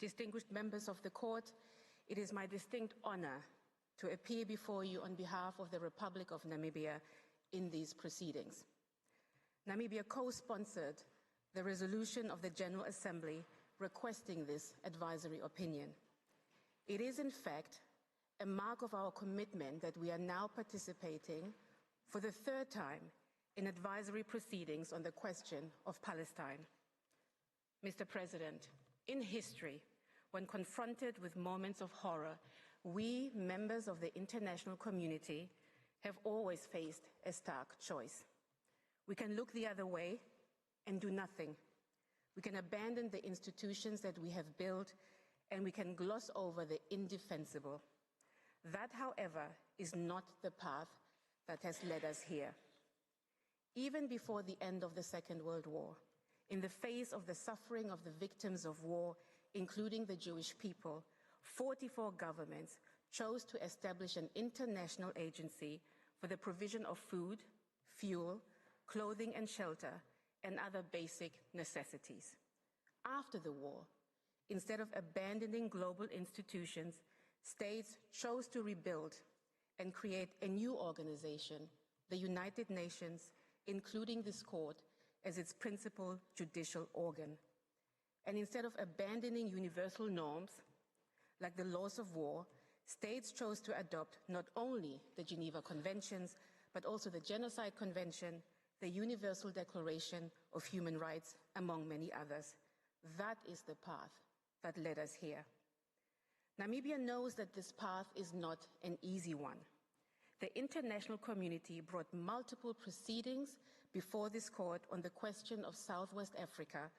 distinguished members of the court, it is my distinct honor to appear before you on behalf of the Republic of Namibia in these proceedings. Namibia co-sponsored the resolution of the General Assembly requesting this advisory opinion. It is, in fact, a mark of our commitment that we are now participating for the third time in advisory proceedings on the question of Palestine. Mr. President, in history, when confronted with moments of horror, we, members of the international community, have always faced a stark choice. We can look the other way and do nothing. We can abandon the institutions that we have built, and we can gloss over the indefensible. That, however, is not the path that has led us here. Even before the end of the Second World War, in the face of the suffering of the victims of war, including the Jewish people, 44 governments chose to establish an international agency for the provision of food, fuel, clothing and shelter, and other basic necessities. After the war, instead of abandoning global institutions, states chose to rebuild and create a new organization, the United Nations, including this court as its principal judicial organ. And instead of abandoning universal norms, like the laws of war, states chose to adopt not only the Geneva Conventions, but also the Genocide Convention, the Universal Declaration of Human Rights, among many others. That is the path that led us here. Namibia knows that this path is not an easy one. The international community brought multiple proceedings before this court on the question of Southwest Africa,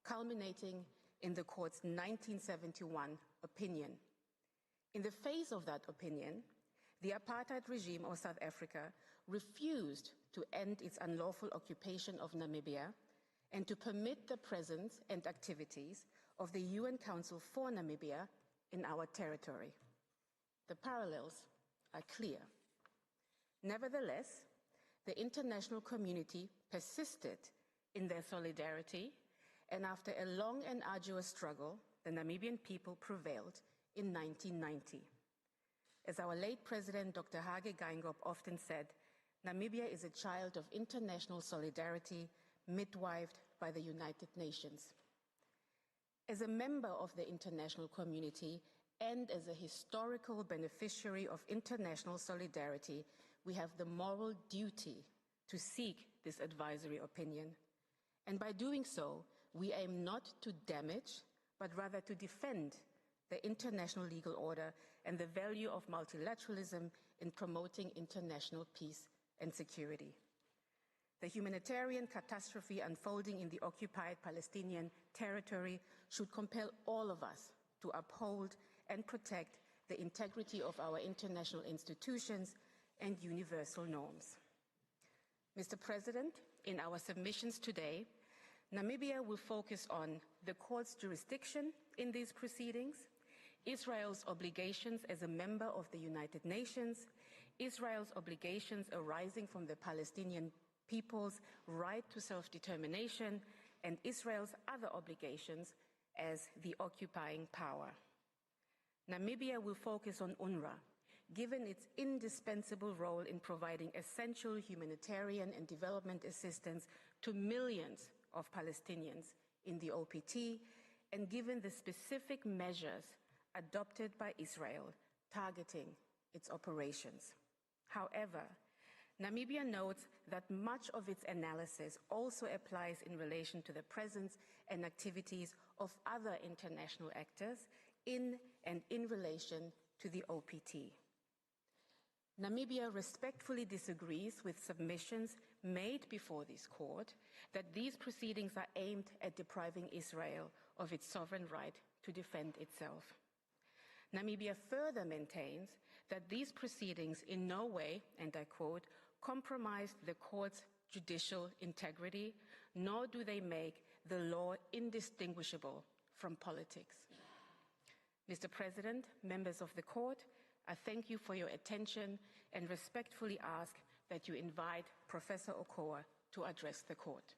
culminating in the court's 1971 opinion. In the face of that opinion, the apartheid regime of South Africa refused to end its unlawful occupation of Namibia and to permit the presence and activities of the UN Council for Namibia in our territory. The parallels are clear. Nevertheless, the international community persisted in their solidarity, and after a long and arduous struggle, the Namibian people prevailed in 1990. As our late president, Dr. Hage Geingob, often said, Namibia is a child of international solidarity, midwifed by the United Nations. As a member of the international community and as a historical beneficiary of international solidarity, we have the moral duty to seek this advisory opinion. And by doing so, we aim not to damage, but rather to defend the international legal order and the value of multilateralism in promoting international peace and security. The humanitarian catastrophe unfolding in the occupied Palestinian territory should compel all of us to uphold and protect the integrity of our international institutions and universal norms. Mr. President, in our submissions today, Namibia will focus on the court's jurisdiction in these proceedings, Israel's obligations as a member of the United Nations, Israel's obligations arising from the Palestinian people's right to self-determination, and Israel's other obligations as the occupying power. Namibia will focus on UNRWA, given its indispensable role in providing essential humanitarian and development assistance to millions of Palestinians in the OPT, and given the specific measures adopted by Israel targeting its operations. However, Namibia notes that much of its analysis also applies in relation to the presence and activities of other international actors in and in relation to the OPT. Namibia respectfully disagrees with submissions made before this court that these proceedings are aimed at depriving Israel of its sovereign right to defend itself. Namibia further maintains that these proceedings in no way, and I quote, compromise the court's judicial integrity, nor do they make the law indistinguishable from politics. Mr. President, members of the court, I thank you for your attention and respectfully ask that you invite Professor Okoa to address the court.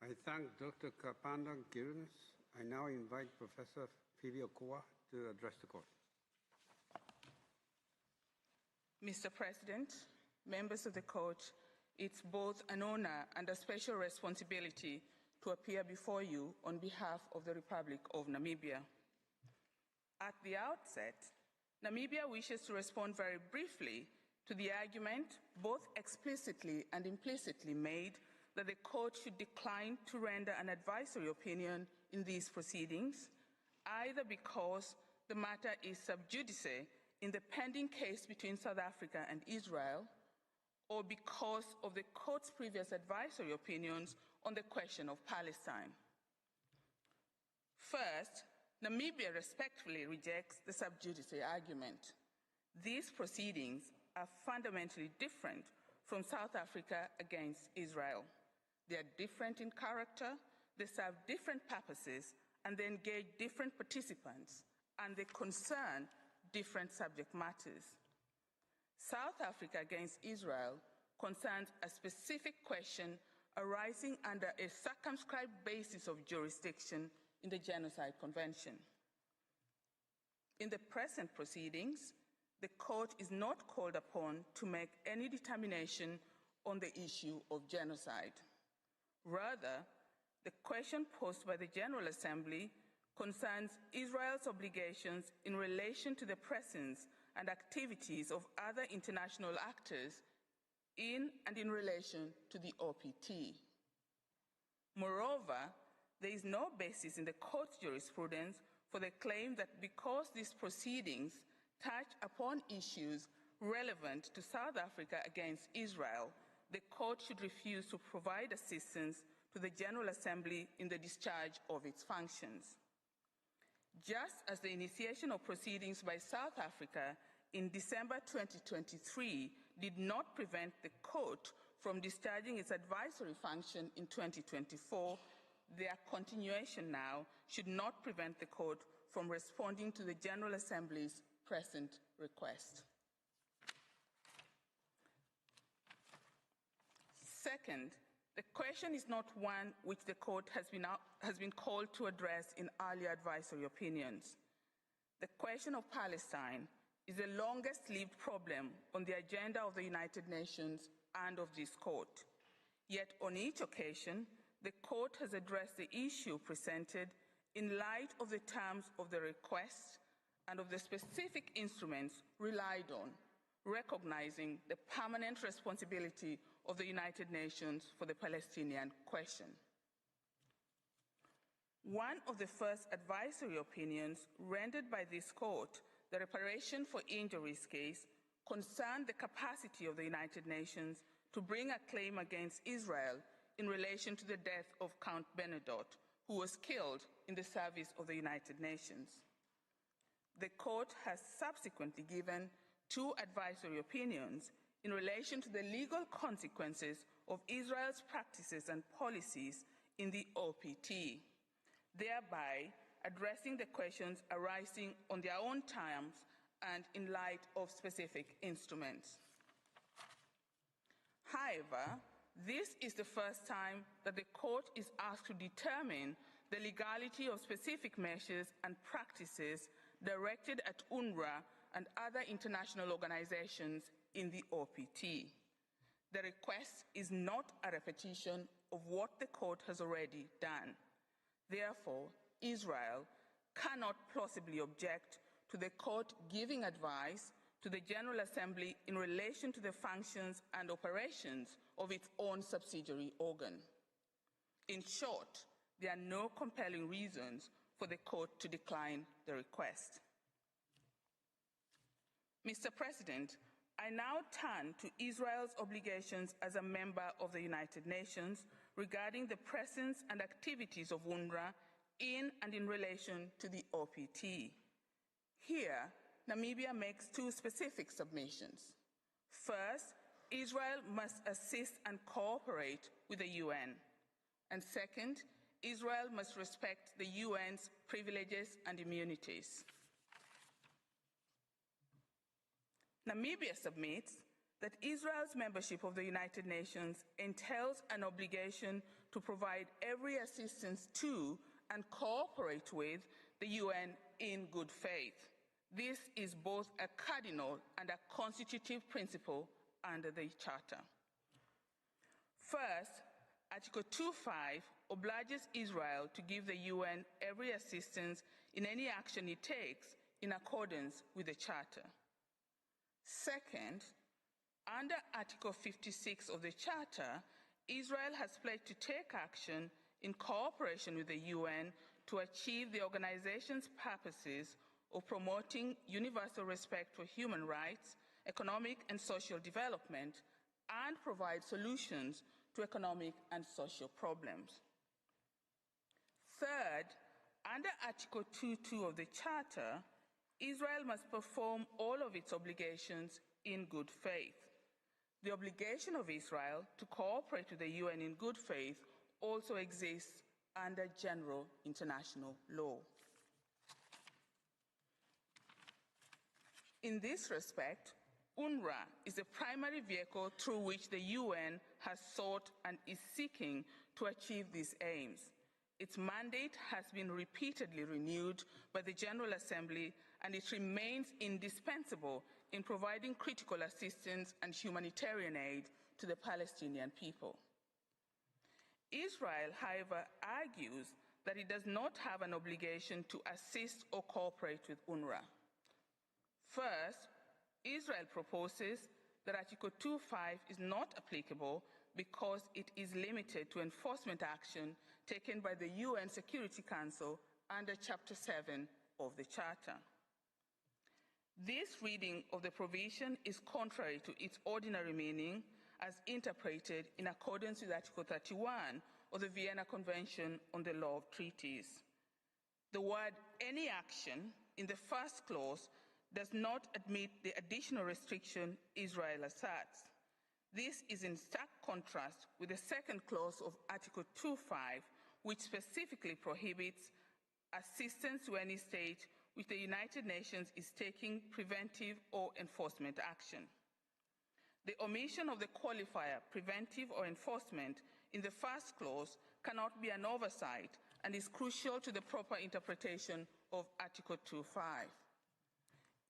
I thank Dr. Kapanda Girns. I now invite Professor Phoebe Okoa to address the court. Mr. President, members of the court, it's both an honor and a special responsibility to appear before you on behalf of the Republic of Namibia. At the outset, Namibia wishes to respond very briefly to the argument, both explicitly and implicitly made, that the court should decline to render an advisory opinion in these proceedings, either because the matter is sub judice in the pending case between South Africa and Israel, or because of the court's previous advisory opinions on the question of Palestine. First, Namibia respectfully rejects the sub judice argument. These proceedings are fundamentally different from South Africa against Israel. They are different in character, they serve different purposes, and they engage different participants, and they concern different subject matters. South Africa against Israel concerns a specific question arising under a circumscribed basis of jurisdiction in the Genocide Convention. In the present proceedings, the court is not called upon to make any determination on the issue of genocide. Rather, the question posed by the General Assembly concerns Israel's obligations in relation to the presence and activities of other international actors in and in relation to the OPT. Moreover, there is no basis in the court's jurisprudence for the claim that because these proceedings touch upon issues relevant to South Africa against Israel, the court should refuse to provide assistance to the General Assembly in the discharge of its functions. Just as the initiation of proceedings by South Africa in December 2023 did not prevent the court from discharging its advisory function in 2024, their continuation now should not prevent the court from responding to the General Assembly's present request. Second, the question is not one which the court has been called to address in earlier advisory opinions. The question of Palestine is the longest-lived problem on the agenda of the United Nations and of this court. Yet on each occasion, the court has addressed the issue presented in light of the terms of the request and of the specific instruments relied on, recognizing the permanent responsibility of the United Nations for the Palestinian question. One of the first advisory opinions rendered by this court, the reparation for injuries case, concerned the capacity of the United Nations to bring a claim against Israel in relation to the death of Count Bernadotte, who was killed in the service of the United Nations. The court has subsequently given two advisory opinions in relation to the legal consequences of Israel's practices and policies in the OPT, thereby addressing the questions arising on their own terms and in light of specific instruments. However, this is the first time that the court is asked to determine the legality of specific measures and practices directed at UNRWA and other international organizations in the OPT. The request is not a repetition of what the court has already done. Therefore, Israel cannot plausibly object to the court giving advice to the General Assembly in relation to the functions and operations of its own subsidiary organ. In short, there are no compelling reasons for the court to decline the request. Mr. President, I now turn to Israel's obligations as a member of the United Nations regarding the presence and activities of UNRWA in and in relation to the OPT. Here, Namibia makes two specific submissions. First, Israel must assist and cooperate with the UN. And second, Israel must respect the UN's privileges and immunities. Namibia submits that Israel's membership of the United Nations entails an obligation to provide every assistance to and cooperate with the UN in good faith. This is both a cardinal and a constitutive principle under the Charter. First, Article 2.5 obliges Israel to give the UN every assistance in any action it takes in accordance with the Charter. Second, under Article 56 of the Charter, Israel has pledged to take action in cooperation with the UN to achieve the organization's purposes of promoting universal respect for human rights, economic and social development, and provide solutions to economic and social problems. Third, under Article 2.2 of the Charter, Israel must perform all of its obligations in good faith. The obligation of Israel to cooperate with the UN in good faith also exists under general international law. In this respect, UNRWA is the primary vehicle through which the UN has sought and is seeking to achieve these aims. Its mandate has been repeatedly renewed by the General Assembly, and it remains indispensable in providing critical assistance and humanitarian aid to the Palestinian people. Israel, however, argues that it does not have an obligation to assist or cooperate with UNRWA. First, Israel proposes that Article 2.5 is not applicable because it is limited to enforcement action taken by the UN Security Council under Chapter 7 of the Charter. This reading of the provision is contrary to its ordinary meaning as interpreted in accordance with Article 31 of the Vienna Convention on the Law of Treaties. The word "any action" in the first clause does not admit the additional restriction Israel asserts. This is in stark contrast with the second clause of Article 2.5, which specifically prohibits assistance to any state which the United Nations is taking preventive or enforcement action. The omission of the qualifier preventive or enforcement in the first clause cannot be an oversight and is crucial to the proper interpretation of Article 2.5.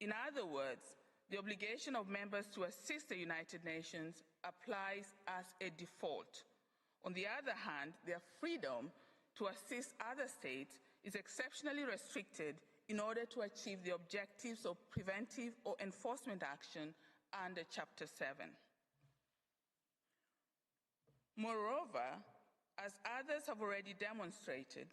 In other words, the obligation of members to assist the United Nations applies as a default. On the other hand, their freedom to assist other states is exceptionally restricted in order to achieve the objectives of preventive or enforcement action under Chapter 7. Moreover, as others have already demonstrated,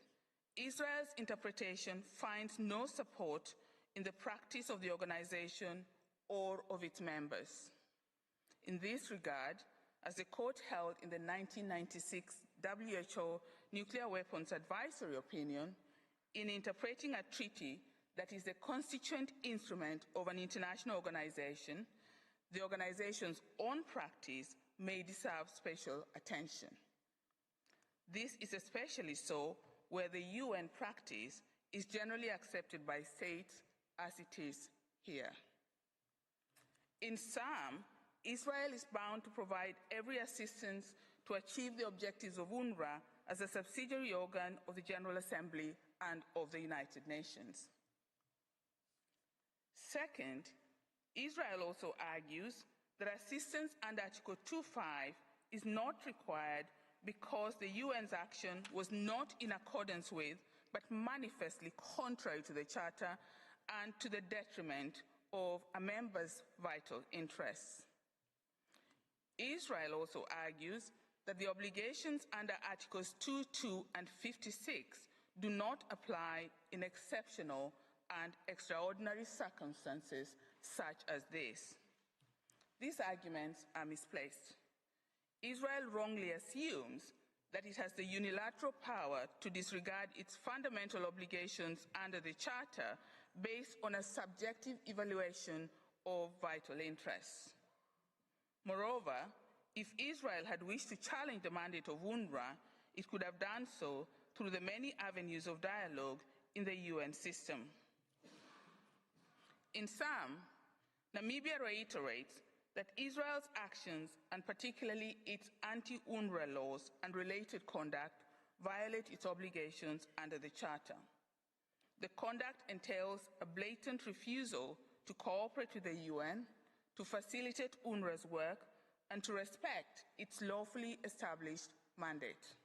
Israel's interpretation finds no support in the practice of the organization or of its members. In this regard, as the court held in the 1996 WHO Nuclear Weapons Advisory Opinion, in interpreting a treaty that is the constituent instrument of an international organization, the organization's own practice may deserve special attention. This is especially so where the UN practice is generally accepted by states as it is here. In sum, Israel is bound to provide every assistance to achieve the objectives of UNRWA as a subsidiary organ of the General Assembly and of the United Nations. Second, Israel also argues that assistance under Article 2.5 is not required because the UN's action was not in accordance with, but manifestly contrary to the Charter and to the detriment of a member's vital interests. Israel also argues that the obligations under Articles 2.2 and 56 do not apply in exceptional and extraordinary circumstances such as this. These arguments are misplaced. Israel wrongly assumes that it has the unilateral power to disregard its fundamental obligations under the Charter based on a subjective evaluation of vital interests. Moreover, if Israel had wished to challenge the mandate of UNRWA, it could have done so through the many avenues of dialogue in the UN system. In sum, Namibia reiterates that Israel's actions, and particularly its anti-UNRWA laws and related conduct, violate its obligations under the Charter. The conduct entails a blatant refusal to cooperate with the UN, to facilitate UNRWA's work, and to respect its lawfully established mandate.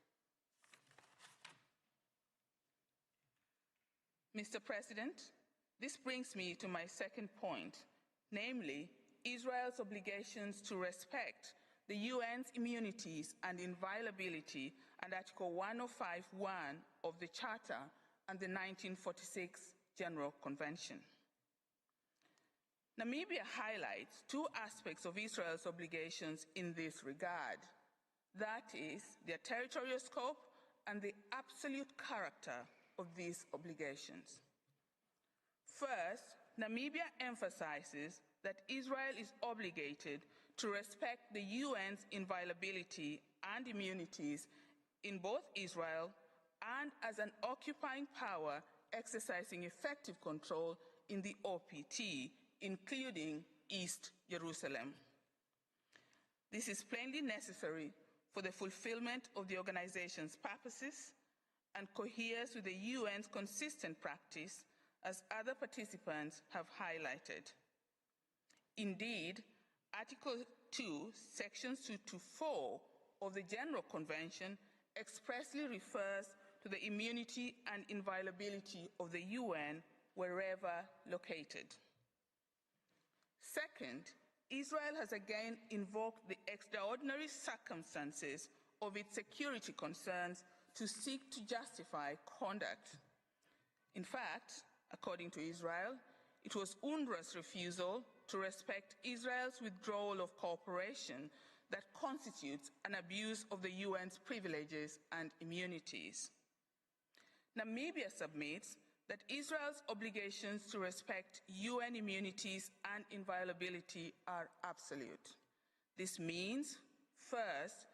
Mr. President, this brings me to my second point, namely Israel's obligations to respect the UN's immunities and inviolability and Article 105(1) of the Charter and the 1946 General Convention. Namibia highlights two aspects of Israel's obligations in this regard. That is, their territorial scope and the absolute character of these obligations. First, Namibia emphasizes that Israel is obligated to respect the UN's inviolability and immunities in both Israel and as an occupying power exercising effective control in the OPT, including East Jerusalem. This is plainly necessary for the fulfillment of the organization's purposes and coheres with the UN's consistent practice, as other participants have highlighted. Indeed, Article 2, Sections 2 to 4 of the General Convention expressly refers to the immunity and inviolability of the UN wherever located. Second, Israel has again invoked the extraordinary circumstances of its security concerns to seek to justify conduct. In fact, according to Israel, it was UNRWA's refusal to respect Israel's withdrawal of cooperation that constitutes an abuse of the UN's privileges and immunities. Namibia submits that Israel's obligations to respect UN immunities and inviolability are absolute. This means, first,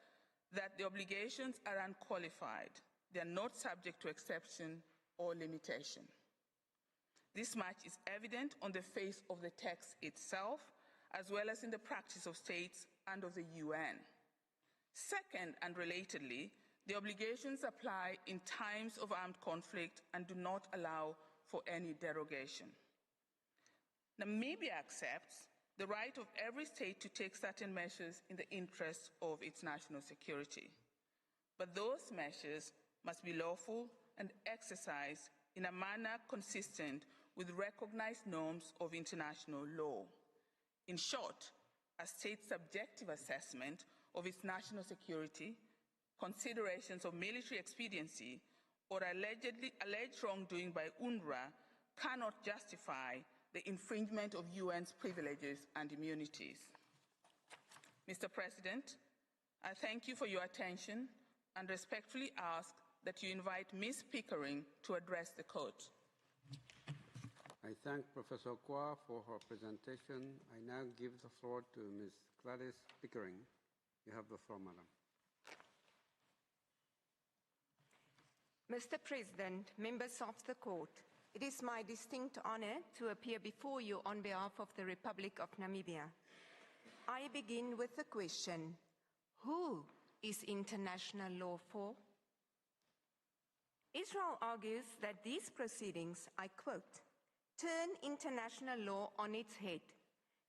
that the obligations are unqualified. They are not subject to exception or limitation. This much is evident on the face of the text itself, as well as in the practice of states and of the UN. Second, and relatedly, the obligations apply in times of armed conflict and do not allow for any derogation. Namibia accepts the right of every state to take certain measures in the interest of its national security. But those measures must be lawful and exercised in a manner consistent with recognized norms of international law. In short, a state's subjective assessment of its national security, considerations of military expediency, or alleged wrongdoing by UNRWA cannot justify the infringement of UN's privileges and immunities. Mr. President, I thank you for your attention and respectfully ask that you invite Ms. Pickering to address the court. I thank Professor Kwa for her presentation. I now give the floor to Ms. Gladys Pickering. You have the floor, Madam. Mr. President, members of the court, it is my distinct honor to appear before you on behalf of the Republic of Namibia. I begin with the question, who is international law for? Israel argues that these proceedings, I quote, turn international law on its head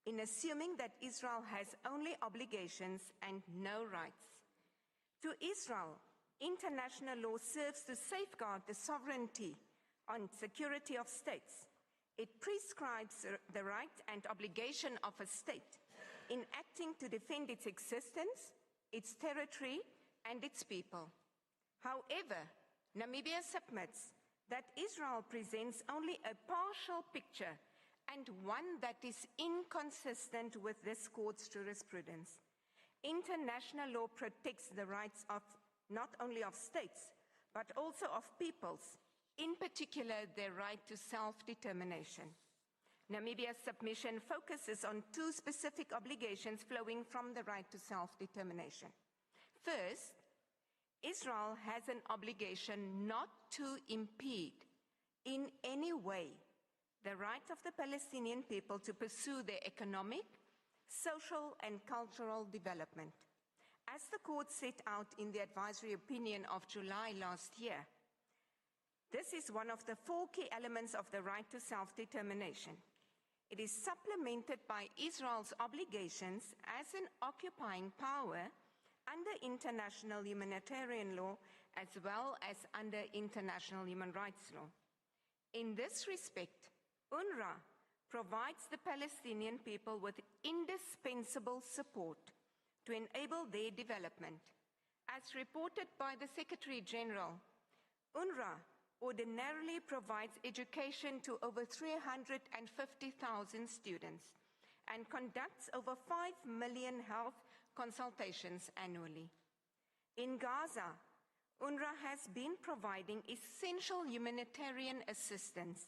in assuming that Israel has only obligations and no rights. To Israel, international law serves to safeguard the sovereignty and security of states. It prescribes the right and obligation of a state in acting to defend its existence, its territory, and its people. However, Namibia submits that Israel presents only a partial picture and one that is inconsistent with this court's jurisprudence. International law protects the rights of not only of states, but also of peoples, in particular their right to self-determination. Namibia's submission focuses on two specific obligations flowing from the right to self-determination. First, Israel has an obligation not to impede in any way the right of the Palestinian people to pursue their economic, social, and cultural development. As the court set out in the advisory opinion of July last year, this is one of the four key elements of the right to self-determination. It is supplemented by Israel's obligations as an occupying power under international humanitarian law as well as under international human rights law. In this respect, UNRWA provides the Palestinian people with indispensable support to enable their development. As reported by the Secretary General, UNRWA ordinarily provides education to over 350,000 students and conducts over 5 million health consultations annually. In Gaza, UNRWA has been providing essential humanitarian assistance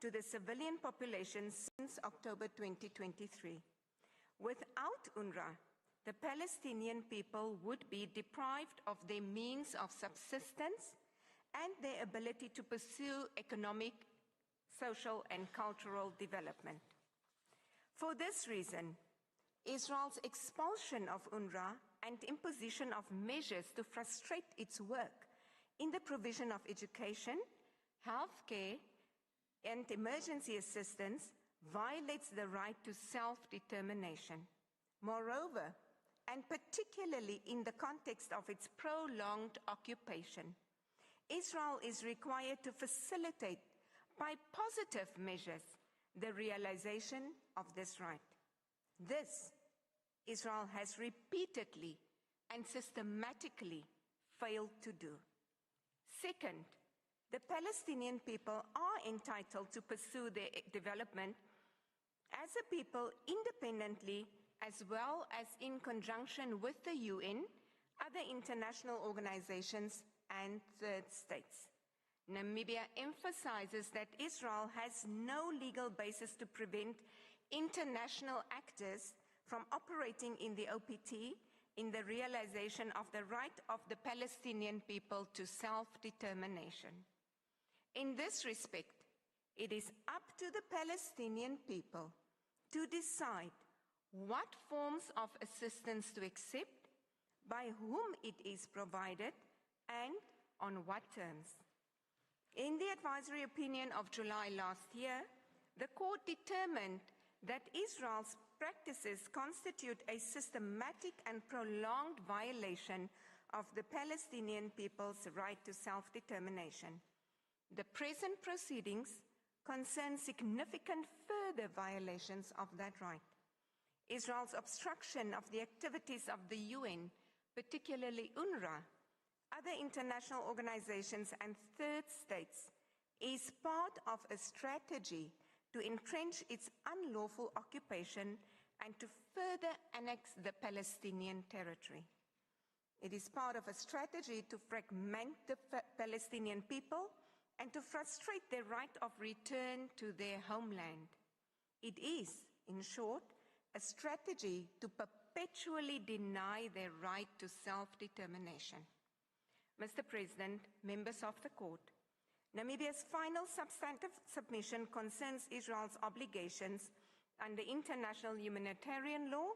to the civilian population since October 2023. Without UNRWA, the Palestinian people would be deprived of their means of subsistence and their ability to pursue economic, social, and cultural development. For this reason, Israel's expulsion of UNRWA and imposition of measures to frustrate its work in the provision of education, healthcare, and emergency assistance violates the right to self-determination. Moreover, and particularly in the context of its prolonged occupation, Israel is required to facilitate, by positive measures, the realization of this right. This, Israel has repeatedly and systematically failed to do. Second, the Palestinian people are entitled to pursue their development as a people independently as well as in conjunction with the UN, other international organizations, and third states. Namibia emphasizes that Israel has no legal basis to prevent international actors from operating in the OPT in the realization of the right of the Palestinian people to self-determination. In this respect, it is up to the Palestinian people to decide what forms of assistance to accept, by whom it is provided, and on what terms. In the advisory opinion of July last year, the court determined that Israel's practices constitute a systematic and prolonged violation of the Palestinian people's right to self-determination. The present proceedings concern significant further violations of that right. Israel's obstruction of the activities of the UN, particularly UNRWA, other international organizations, and third states, is part of a strategy to entrench its unlawful occupation and to further annex the Palestinian territory. It is part of a strategy to fragment the Palestinian people and to frustrate their right of return to their homeland. It is, in short, a strategy to perpetually deny their right to self-determination. Mr. President, members of the court, Namibia's final substantive submission concerns Israel's obligations under international humanitarian law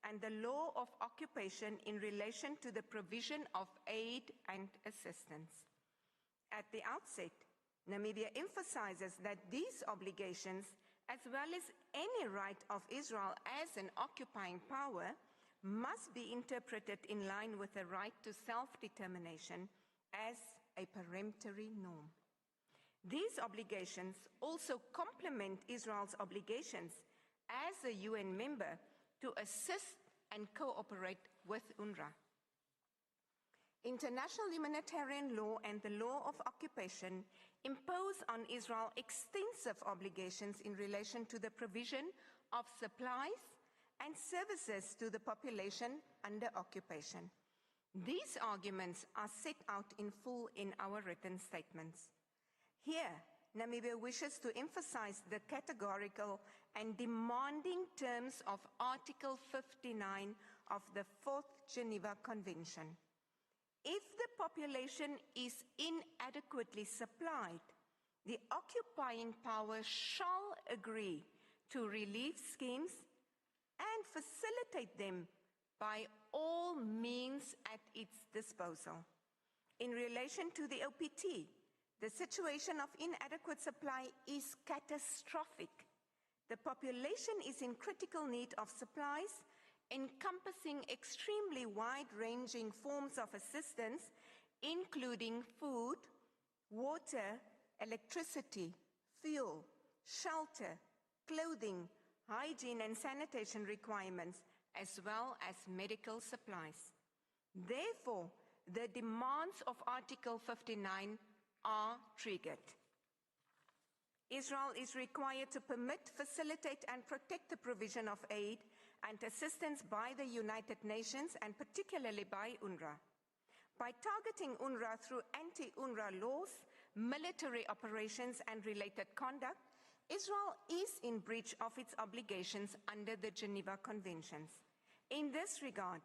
and the law of occupation in relation to the provision of aid and assistance. At the outset, Namibia emphasizes that these obligations, as well as any right of Israel as an occupying power, must be interpreted in line with the right to self-determination as a peremptory norm. These obligations also complement Israel's obligations as a UN member to assist and cooperate with UNRWA. International humanitarian law and the law of occupation impose on Israel extensive obligations in relation to the provision of supplies and services to the population under occupation. These arguments are set out in full in our written statements. Here, Namibia wishes to emphasize the categorical and demanding terms of Article 59 of the Fourth Geneva Convention. If the population is inadequately supplied, the occupying power shall agree to relief schemes and facilitate them by all means at its disposal. In relation to the OPT, the situation of inadequate supply is catastrophic. The population is in critical need of supplies encompassing extremely wide-ranging forms of assistance, including food, water, electricity, fuel, shelter, clothing, hygiene and sanitation requirements, as well as medical supplies. Therefore, the demands of Article 59 are triggered. Israel is required to permit, facilitate, and protect the provision of aid and assistance by the United Nations, and particularly by UNRWA. By targeting UNRWA through anti-UNRWA laws, military operations, and related conduct, Israel is in breach of its obligations under the Geneva Conventions. In this regard,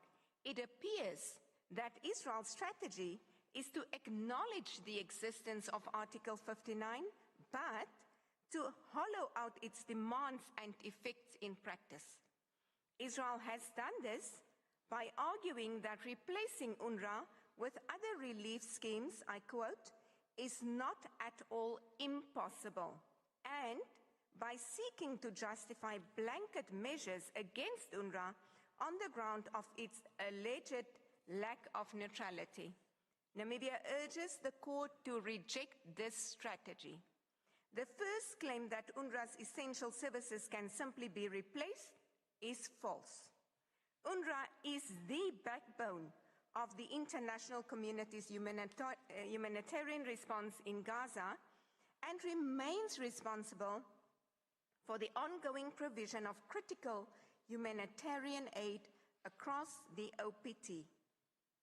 it appears that Israel's strategy is to acknowledge the existence of Article 59, but to hollow out its demands and effects in practice. Israel has done this by arguing that replacing UNRWA with other relief schemes, I quote, is not at all impossible, and by seeking to justify blanket measures against UNRWA on the ground of its alleged lack of neutrality. Namibia urges the court to reject this strategy. The first claim that UNRWA's essential services can simply be replaced is false. UNRWA is the backbone of the international community's humanitarian response in Gaza and remains responsible for the ongoing provision of critical humanitarian aid across the OPT.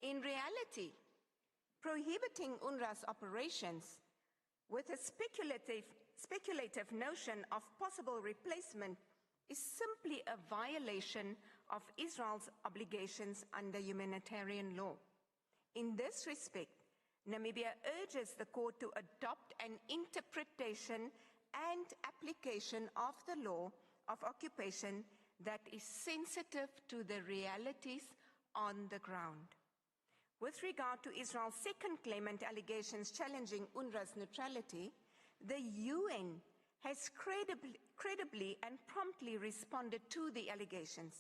In reality, prohibiting UNRWA's operations with a speculative notion of possible replacement is simply a violation of Israel's obligations under humanitarian law. In this respect, Namibia urges the court to adopt an interpretation and application of the law of occupation that is sensitive to the realities on the ground. With regard to Israel's second claim and allegations challenging UNRWA's neutrality, the UN has credibly and promptly responded to the allegations.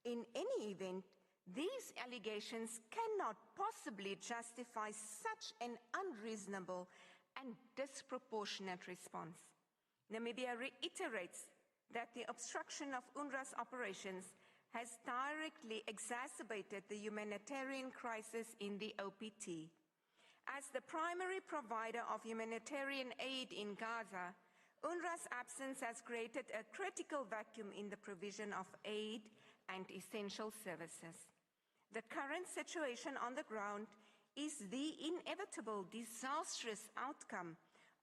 In any event, these allegations cannot possibly justify such an unreasonable and disproportionate response. Namibia reiterates that the obstruction of UNRWA's operations has directly exacerbated the humanitarian crisis in the OPT. As the primary provider of humanitarian aid in Gaza, UNRWA's absence has created a critical vacuum in the provision of aid and essential services. The current situation on the ground is the inevitable disastrous outcome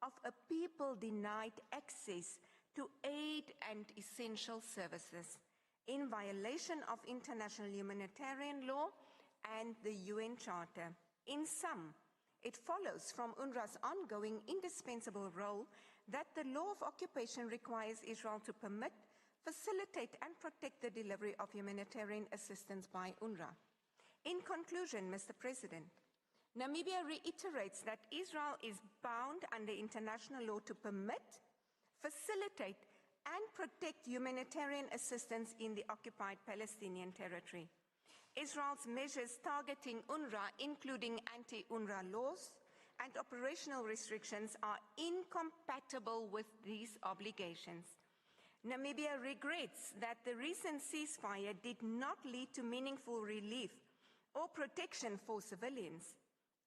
of a people denied access to aid and essential services in violation of international humanitarian law and the UN Charter. In sum, it follows from UNRWA's ongoing indispensable role that the law of occupation requires Israel to permit, facilitate, and protect the delivery of humanitarian assistance by UNRWA. In conclusion, Mr. President, Namibia reiterates that Israel is bound under international law to permit, facilitate, and protect humanitarian assistance in the occupied Palestinian territory. Israel's measures targeting UNRWA, including anti-UNRWA laws and operational restrictions, are incompatible with these obligations. Namibia regrets that the recent ceasefire did not lead to meaningful relief or protection for civilians.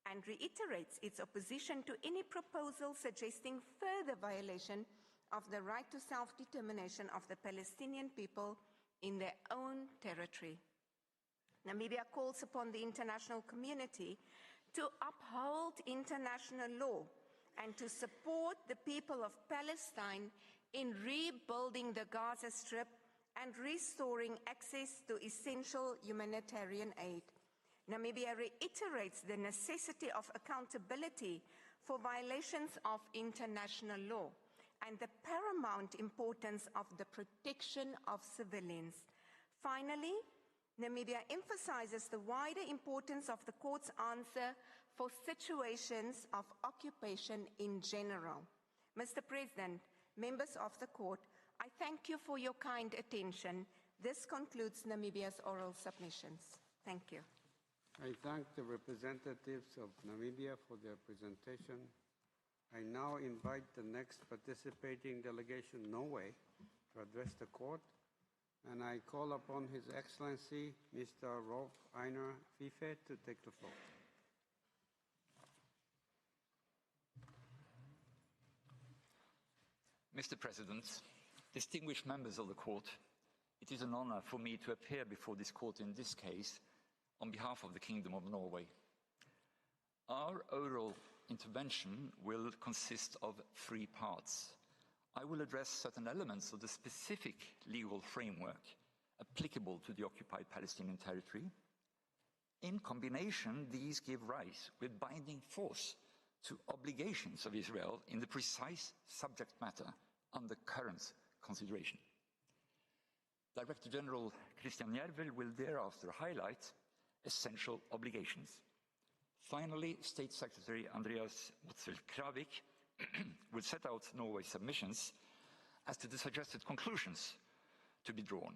and reiterates its opposition to any proposal suggesting further violation of the right to self-determination of the Palestinian people in their own territory. Namibia calls upon the international community to uphold international law and to support the people of Palestine in rebuilding the Gaza Strip and restoring access to essential humanitarian aid. Namibia reiterates the necessity of accountability for violations of international law and the paramount importance of the protection of civilians. Finally, Namibia emphasizes the wider importance of the court's answer for situations of occupation in general. Mr. President, members of the court, I thank you for your kind attention. This concludes Namibia's oral submissions. Thank you. I thank the representatives of Namibia for their presentation. I now invite the next participating delegation, Norway, to address the court. And I call upon His Excellency, Mr. Rolf Einar Fife, to take the floor. Mr. President, distinguished members of the court, it is an honor for me to appear before this court in this case on behalf of the Kingdom of Norway. Our oral intervention will consist of 3 parts. I will address certain elements of the specific legal framework applicable to the occupied Palestinian territory. In combination, these give rise with binding force to obligations of Israel in the precise subject matter under current consideration. Director General Christian Järvel will thereafter highlight essential obligations. Finally, State Secretary Andreas Mutzel-Kravik will set out Norway's submissions as to the suggested conclusions to be drawn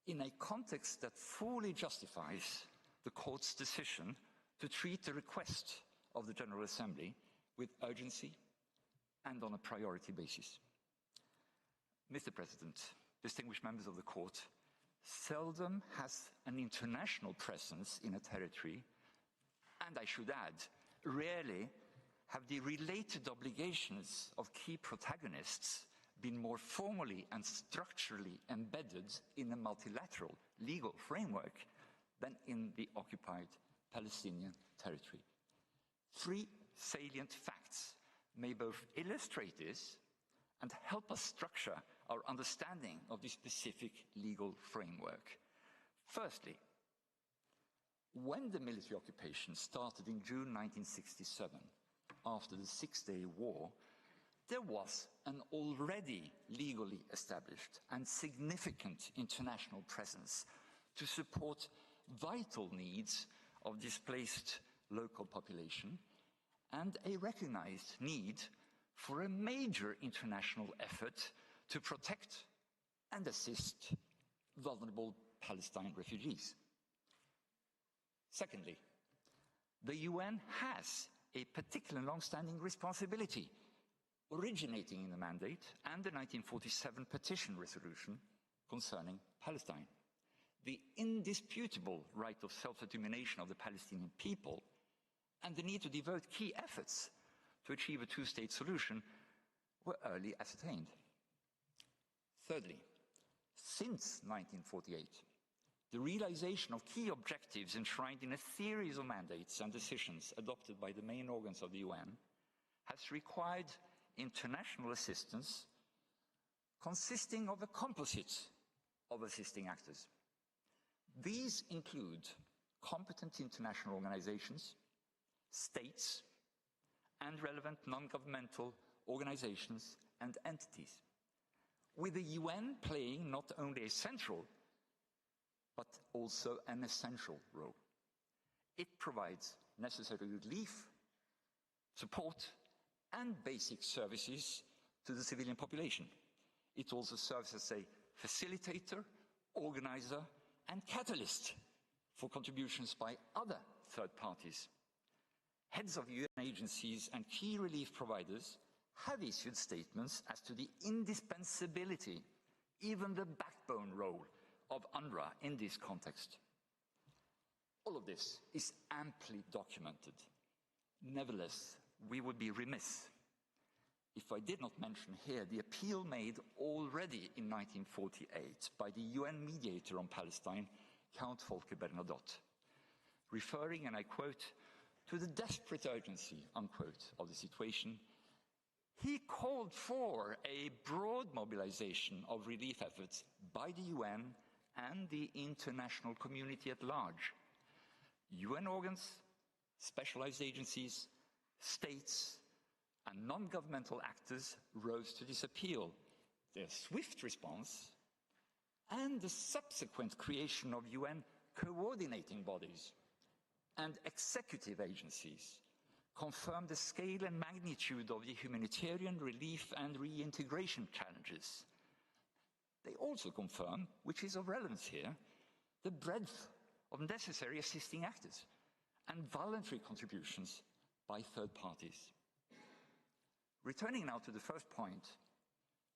in a context that fully justifies the court's decision to treat the request of the General Assembly with urgency and on a priority basis. Mr. President, distinguished members of the court, seldom has an international presence in a territory, and I should add, rarely have the related obligations of key protagonists been more formally and structurally embedded in a multilateral legal framework than in the occupied Palestinian territory. 3 salient facts may both illustrate this and help us structure our understanding of the specific legal framework. Firstly, when the military occupation started in June 1967, after the Six-Day War, there was an already legally established and significant international presence to support vital needs of displaced local population and a recognized need for a major international effort to protect and assist vulnerable Palestine refugees. Secondly, the UN has a particular long-standing responsibility originating in the mandate and the 1947 petition resolution concerning Palestine. The indisputable right of self-determination of the Palestinian people and the need to devote key efforts to achieve a 2-state solution were early ascertained. Thirdly, since 1948, the realization of key objectives enshrined in a series of mandates and decisions adopted by the main organs of the UN has required international assistance consisting of a composite of assisting actors. These include competent international organizations, states, and relevant non-governmental organizations and entities, with the UN playing not only a central but also an essential role. It provides necessary relief, support, and basic services to the civilian population. It also serves as a facilitator, organizer, and catalyst for contributions by other third parties. Heads of UN agencies and key relief providers have issued statements as to the indispensability, even the backbone role of UNRWA in this context. All of this is amply documented Nevertheless, we would be remiss if I did not mention here the appeal made already in 1948 by the UN mediator on Palestine, Count Volker Bernadotte, referring, and I quote, to the desperate urgency, unquote, of the situation. He called for a broad mobilization of relief efforts by the UN and the international community at large. UN organs, specialized agencies, states, and non-governmental actors rose to this appeal. Their swift response and the subsequent creation of UN coordinating bodies and executive agencies confirm the scale and magnitude of the humanitarian relief and reintegration challenges. They also confirm, which is of relevance here, the breadth of necessary assisting actors and voluntary contributions by third parties. Returning now to the first point,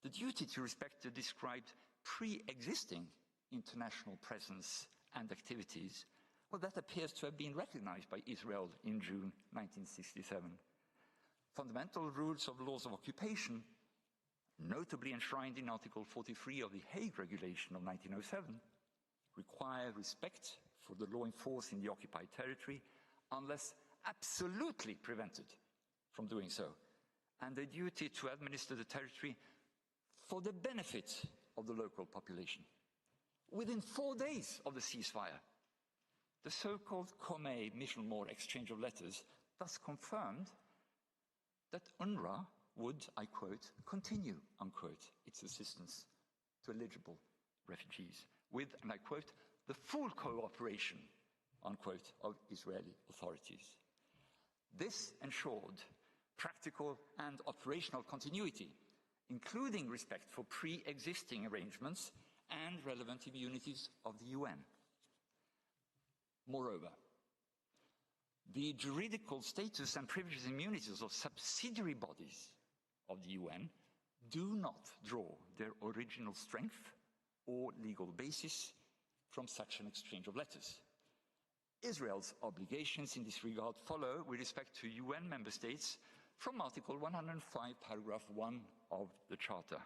the duty to respect the described pre-existing international presence and activities, well, that appears to have been recognized by Israel in June 1967. Fundamental rules of laws of occupation, notably enshrined in Article 43 of the Hague Regulation of 1907, require respect for the law in force in the occupied territory unless absolutely prevented from doing so, and the duty to administer the territory for the benefit of the local population. Within 4 days of the ceasefire, the so-called Comey Mission-Moore exchange of letters thus confirmed that UNRWA would, I quote, continue, unquote, its assistance to eligible refugees with, and I quote, the full cooperation, unquote, of Israeli authorities. This ensured practical and operational continuity, including respect for pre-existing arrangements and relevant immunities of the UN. Moreover, the juridical status and privileges and immunities of subsidiary bodies of the UN do not draw their original strength or legal basis from such an exchange of letters. Israel's obligations in this regard follow with respect to UN member states from Article 105, paragraph 1 of the Charter,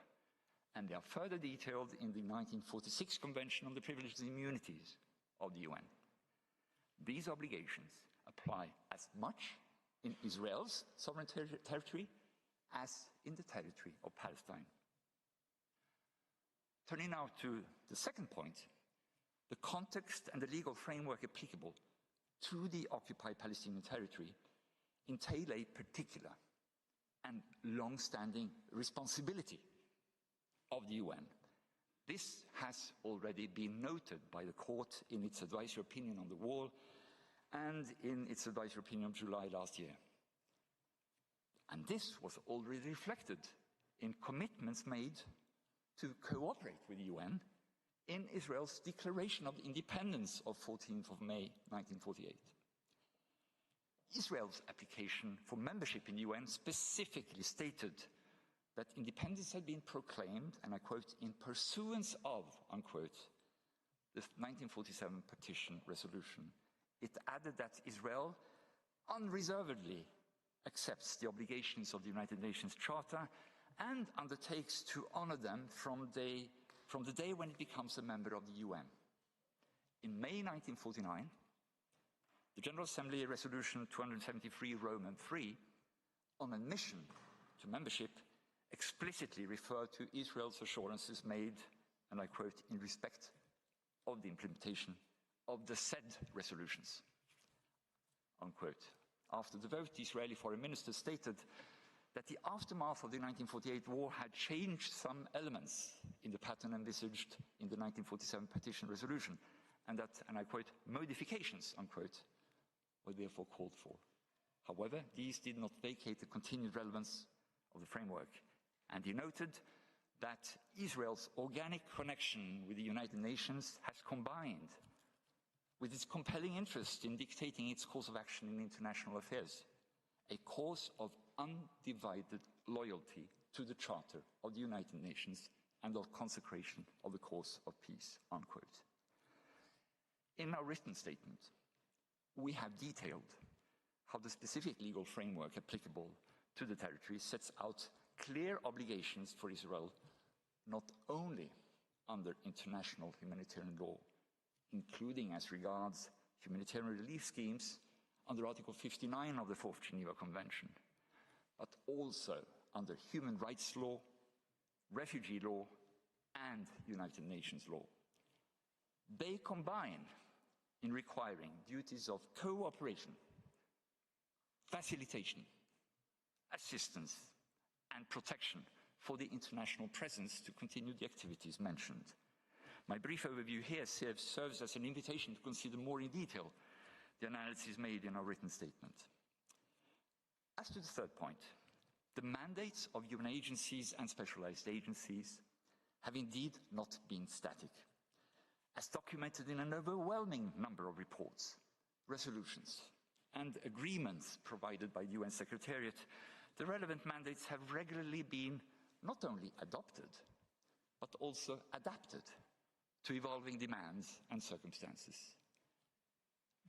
and they are further detailed in the 1946 Convention on the Privileges and Immunities of the UN. These obligations apply as much in Israel's sovereign territory as in the territory of Palestine. Turning now to the second point, the context and the legal framework applicable to the occupied Palestinian territory entail a particular and long-standing responsibility of the UN. This has already been noted by the court in its advisory opinion on the wall and in its advisory opinion of July last year. And this was already reflected in commitments made to cooperate with the UN in Israel's declaration of independence of 14th of May 1948. Israel's application for membership in the UN specifically stated that independence had been proclaimed, and I quote, in pursuance of, unquote, the 1947 petition resolution. It added that Israel unreservedly accepts the obligations of the United Nations Charter and undertakes to honor them from the day when it becomes a member of the UN. In May 1949, the General Assembly Resolution 273 Roman III on admission to membership explicitly referred to Israel's assurances made, and I quote, in respect of the implementation of the said resolutions, unquote. After the vote, the Israeli foreign minister stated that the aftermath of the 1948 war had changed some elements in the pattern envisaged in the 1947 petition resolution, and that, and I quote, modifications, unquote, were therefore called for. However, these did not vacate the continued relevance of the framework, and he noted that Israel's organic connection with the United Nations has combined with its compelling interest in dictating its course of action in international affairs, a course of undivided loyalty to the Charter of the United Nations and of consecration of the cause of peace, unquote. In our written statement, we have detailed how the specific legal framework applicable to the territory sets out clear obligations for Israel, not only under international humanitarian law, including as regards humanitarian relief schemes under Article 59 of the Fourth Geneva Convention, but also under human rights law, refugee law, and United Nations law. They combine in requiring duties of cooperation, facilitation, assistance, and protection for the international presence to continue the activities mentioned. My brief overview here serves as an invitation to consider more in detail the analysis made in our written statement. As to the third point, the mandates of UN agencies and specialized agencies have indeed not been static. As documented in an overwhelming number of reports, resolutions, and agreements provided by the UN Secretariat, the relevant mandates have regularly been not only adopted, but also adapted to evolving demands and circumstances.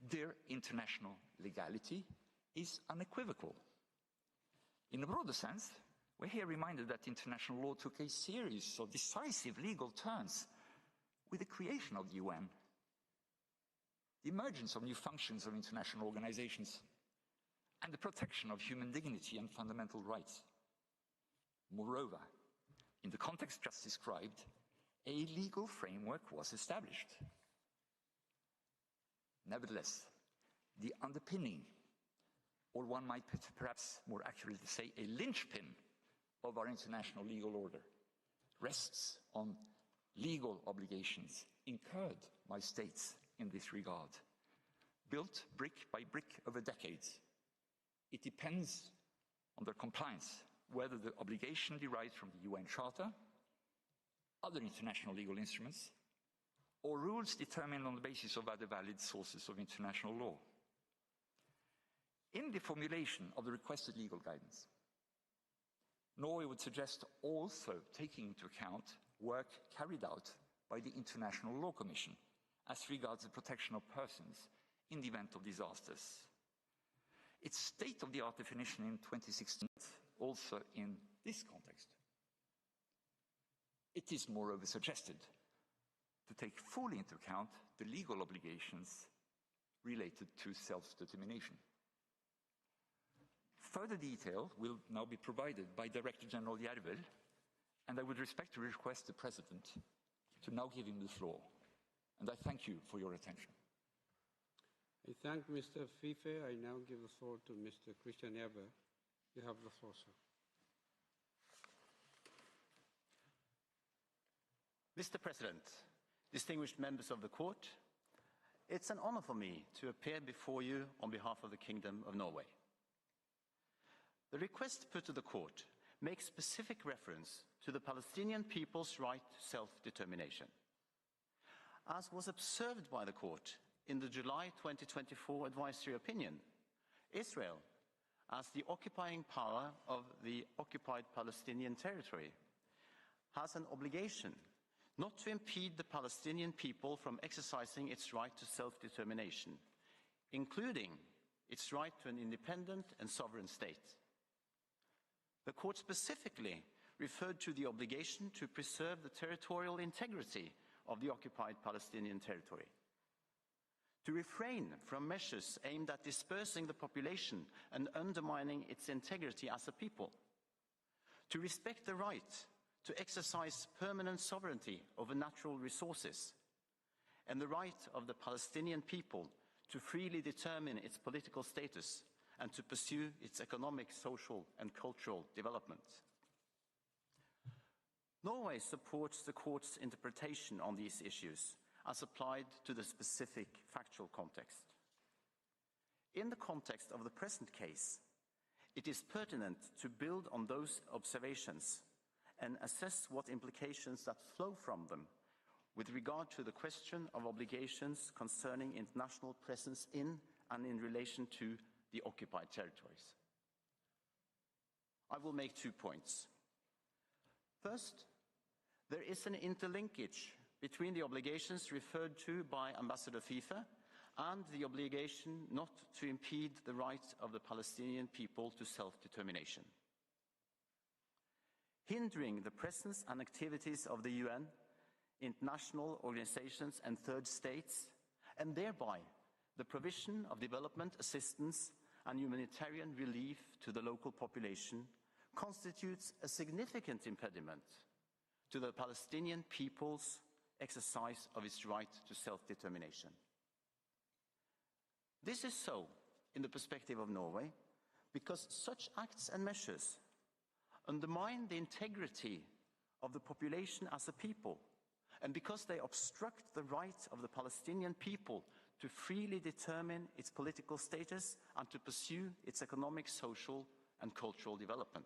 Their international legality is unequivocal. In a broader sense, we're here reminded that international law took a series of decisive legal turns with the creation of the UN, the emergence of new functions of international organizations, and the protection of human dignity and fundamental rights. Moreover, in the context just described, a legal framework was established. Nevertheless, the underpinning, or one might perhaps more accurately say a linchpin of our international legal order, rests on legal obligations incurred by states in this regard, built brick by brick over decades. It depends on their compliance, whether the obligation derives from the UN Charter, other international legal instruments, or rules determined on the basis of other valid sources of international law. In the formulation of the requested legal guidance, Norway would suggest also taking into account work carried out by the International Law Commission as regards the protection of persons in the event of disasters. Its state-of-the-art definition in 2016 also in this context. It is moreover suggested to take fully into account the legal obligations related to self-determination. Further detail will now be provided by Director General Järvel, and I would respectfully request the President to now give him the floor. And I thank you for your attention. I thank Mr. Fife. I now give the floor to Mr. Christian Järvel. You have the floor, sir. Mr. President, distinguished members of the Court, it's an honor for me to appear before you on behalf of the Kingdom of Norway. The request put to the Court makes specific reference to the Palestinian people's right to self-determination. As was observed by the Court in the July 2024 advisory opinion, Israel, as the occupying power of the occupied Palestinian territory, has an obligation not to impede the Palestinian people from exercising its right to self-determination, including its right to an independent and sovereign state. The Court specifically referred to the obligation to preserve the territorial integrity of the occupied Palestinian territory, to refrain from measures aimed at dispersing the population and undermining its integrity as a people, to respect the right to exercise permanent sovereignty over natural resources, and the right of the Palestinian people to freely determine its political status and to pursue its economic, social, and cultural development. Norway supports the Court's interpretation on these issues as applied to the specific factual context. In the context of the present case, it is pertinent to build on those observations and assess what implications that flow from them with regard to the question of obligations concerning international presence in and in relation to the occupied territories. I will make 2 points. First, there is an interlinkage between the obligations referred to by Ambassador Fife and the obligation not to impede the right of the Palestinian people to self-determination. Hindering the presence and activities of the UN, international organizations and third states, and thereby the provision of development assistance and humanitarian relief to the local population constitutes a significant impediment to the Palestinian people's exercise of its right to self-determination. This is so in the perspective of Norway because such acts and measures undermine the integrity of the population as a people, and because they obstruct the right of the Palestinian people to freely determine its political status and to pursue its economic, social, and cultural development.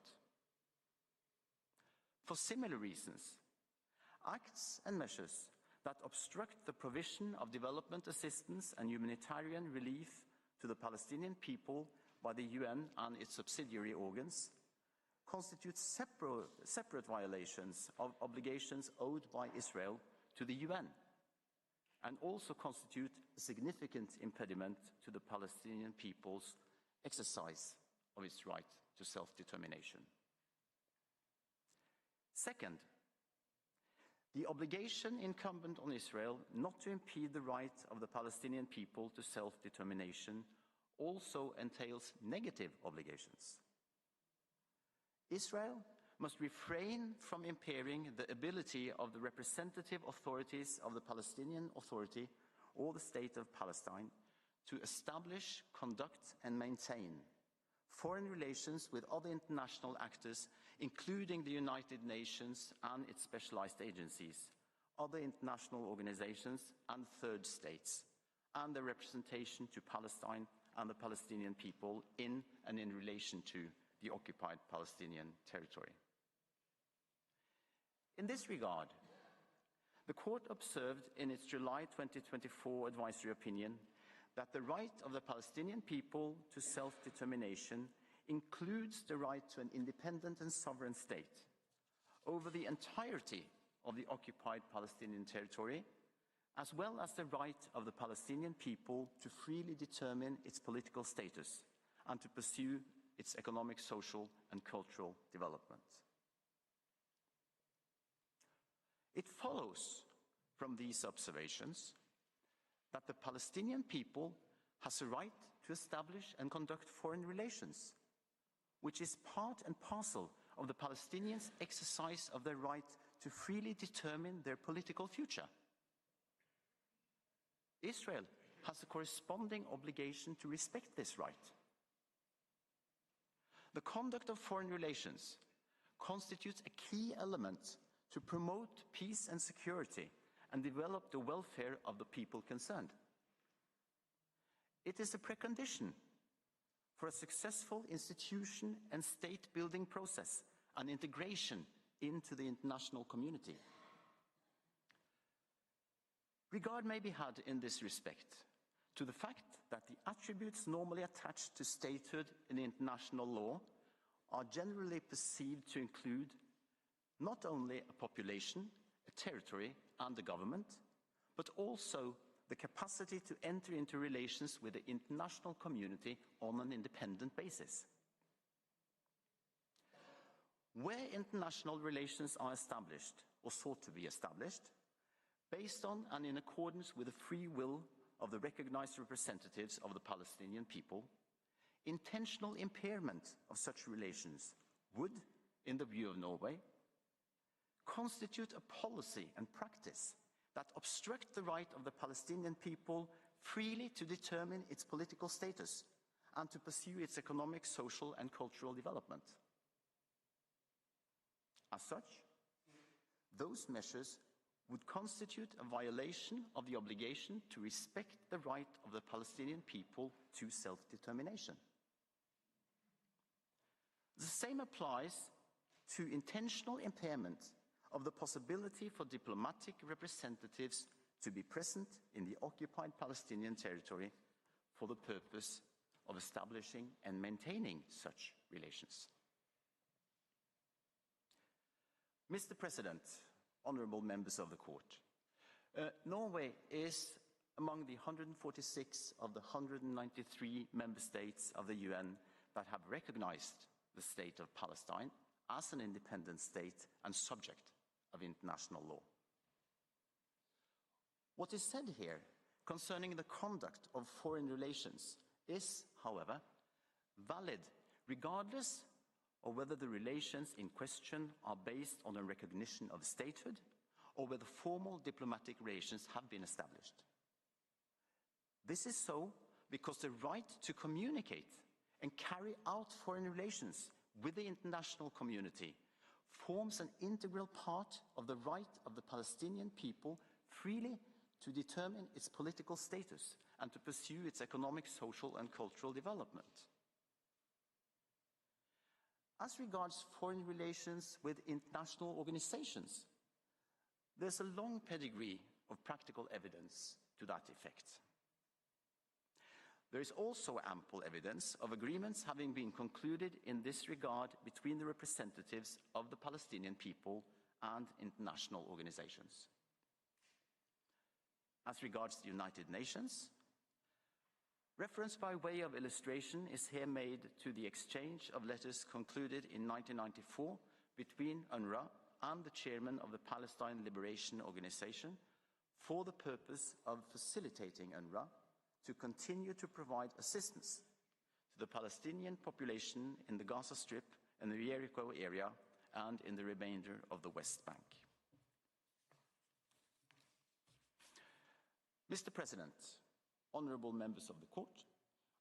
For similar reasons, acts and measures that obstruct the provision of development assistance and humanitarian relief to the Palestinian people by the UN and its subsidiary organs constitute separate violations of obligations owed by Israel to the UN, and also constitute a significant impediment to the Palestinian people's exercise of its right to self-determination. Second, the obligation incumbent on Israel not to impede the right of the Palestinian people to self-determination also entails negative obligations. Israel must refrain from impairing the ability of the representative authorities of the Palestinian Authority or the State of Palestine to establish, conduct, and maintain foreign relations with other international actors, including the United Nations and its specialized agencies, other international organizations, and third states, and their representation to Palestine and the Palestinian people in and in relation to the occupied Palestinian territory. In this regard, the Court observed in its July 2024 advisory opinion that the right of the Palestinian people to self-determination includes the right to an independent and sovereign state over the entirety of the occupied Palestinian territory, as well as the right of the Palestinian people to freely determine its political status and to pursue its economic, social, and cultural development. It follows from these observations that the Palestinian people has a right to establish and conduct foreign relations, which is part and parcel of the Palestinians' exercise of their right to freely determine their political future. Israel has a corresponding obligation to respect this right. The conduct of foreign relations constitutes a key element to promote peace and security and develop the welfare of the people concerned. It is a precondition for a successful institution and state-building process and integration into the international community. Regard may be had in this respect to the fact that the attributes normally attached to statehood in international law are generally perceived to include not only a population, a territory, and a government, but also the capacity to enter into relations with the international community on an independent basis. Where international relations are established, or sought to be established, based on and in accordance with the free will of the recognized representatives of the Palestinian people, intentional impairment of such relations would, in the view of Norway, constitute a policy and practice that obstruct the right of the Palestinian people freely to determine its political status and to pursue its economic, social, and cultural development. As such, those measures would constitute a violation of the obligation to respect the right of the Palestinian people to self-determination. The same applies to intentional impairment of the possibility for diplomatic representatives to be present in the occupied Palestinian territory for the purpose of establishing and maintaining such relations. Mr. President, honorable members of the Court, Norway is among the 146 of the 193 member states of the UN that have recognized the state of Palestine as an independent state and subject of international law. What is said here concerning the conduct of foreign relations is, however, valid regardless of whether the relations in question are based on a recognition of statehood or whether formal diplomatic relations have been established. This is so because the right to communicate and carry out foreign relations with the international community forms an integral part of the right of the Palestinian people freely to determine its political status and to pursue its economic, social, and cultural development. As regards foreign relations with international organizations, there's a long pedigree of practical evidence to that effect. There is also ample evidence of agreements having been concluded in this regard between the representatives of the Palestinian people and international organizations. As regards the United Nations, reference by way of illustration is here made to the exchange of letters concluded in 1994 between UNRWA and the chairman of the Palestine Liberation Organization for the purpose of facilitating UNRWA to continue to provide assistance to the Palestinian population in the Gaza Strip and the Jericho area and in the remainder of the West Bank. Mr. President, honorable members of the court,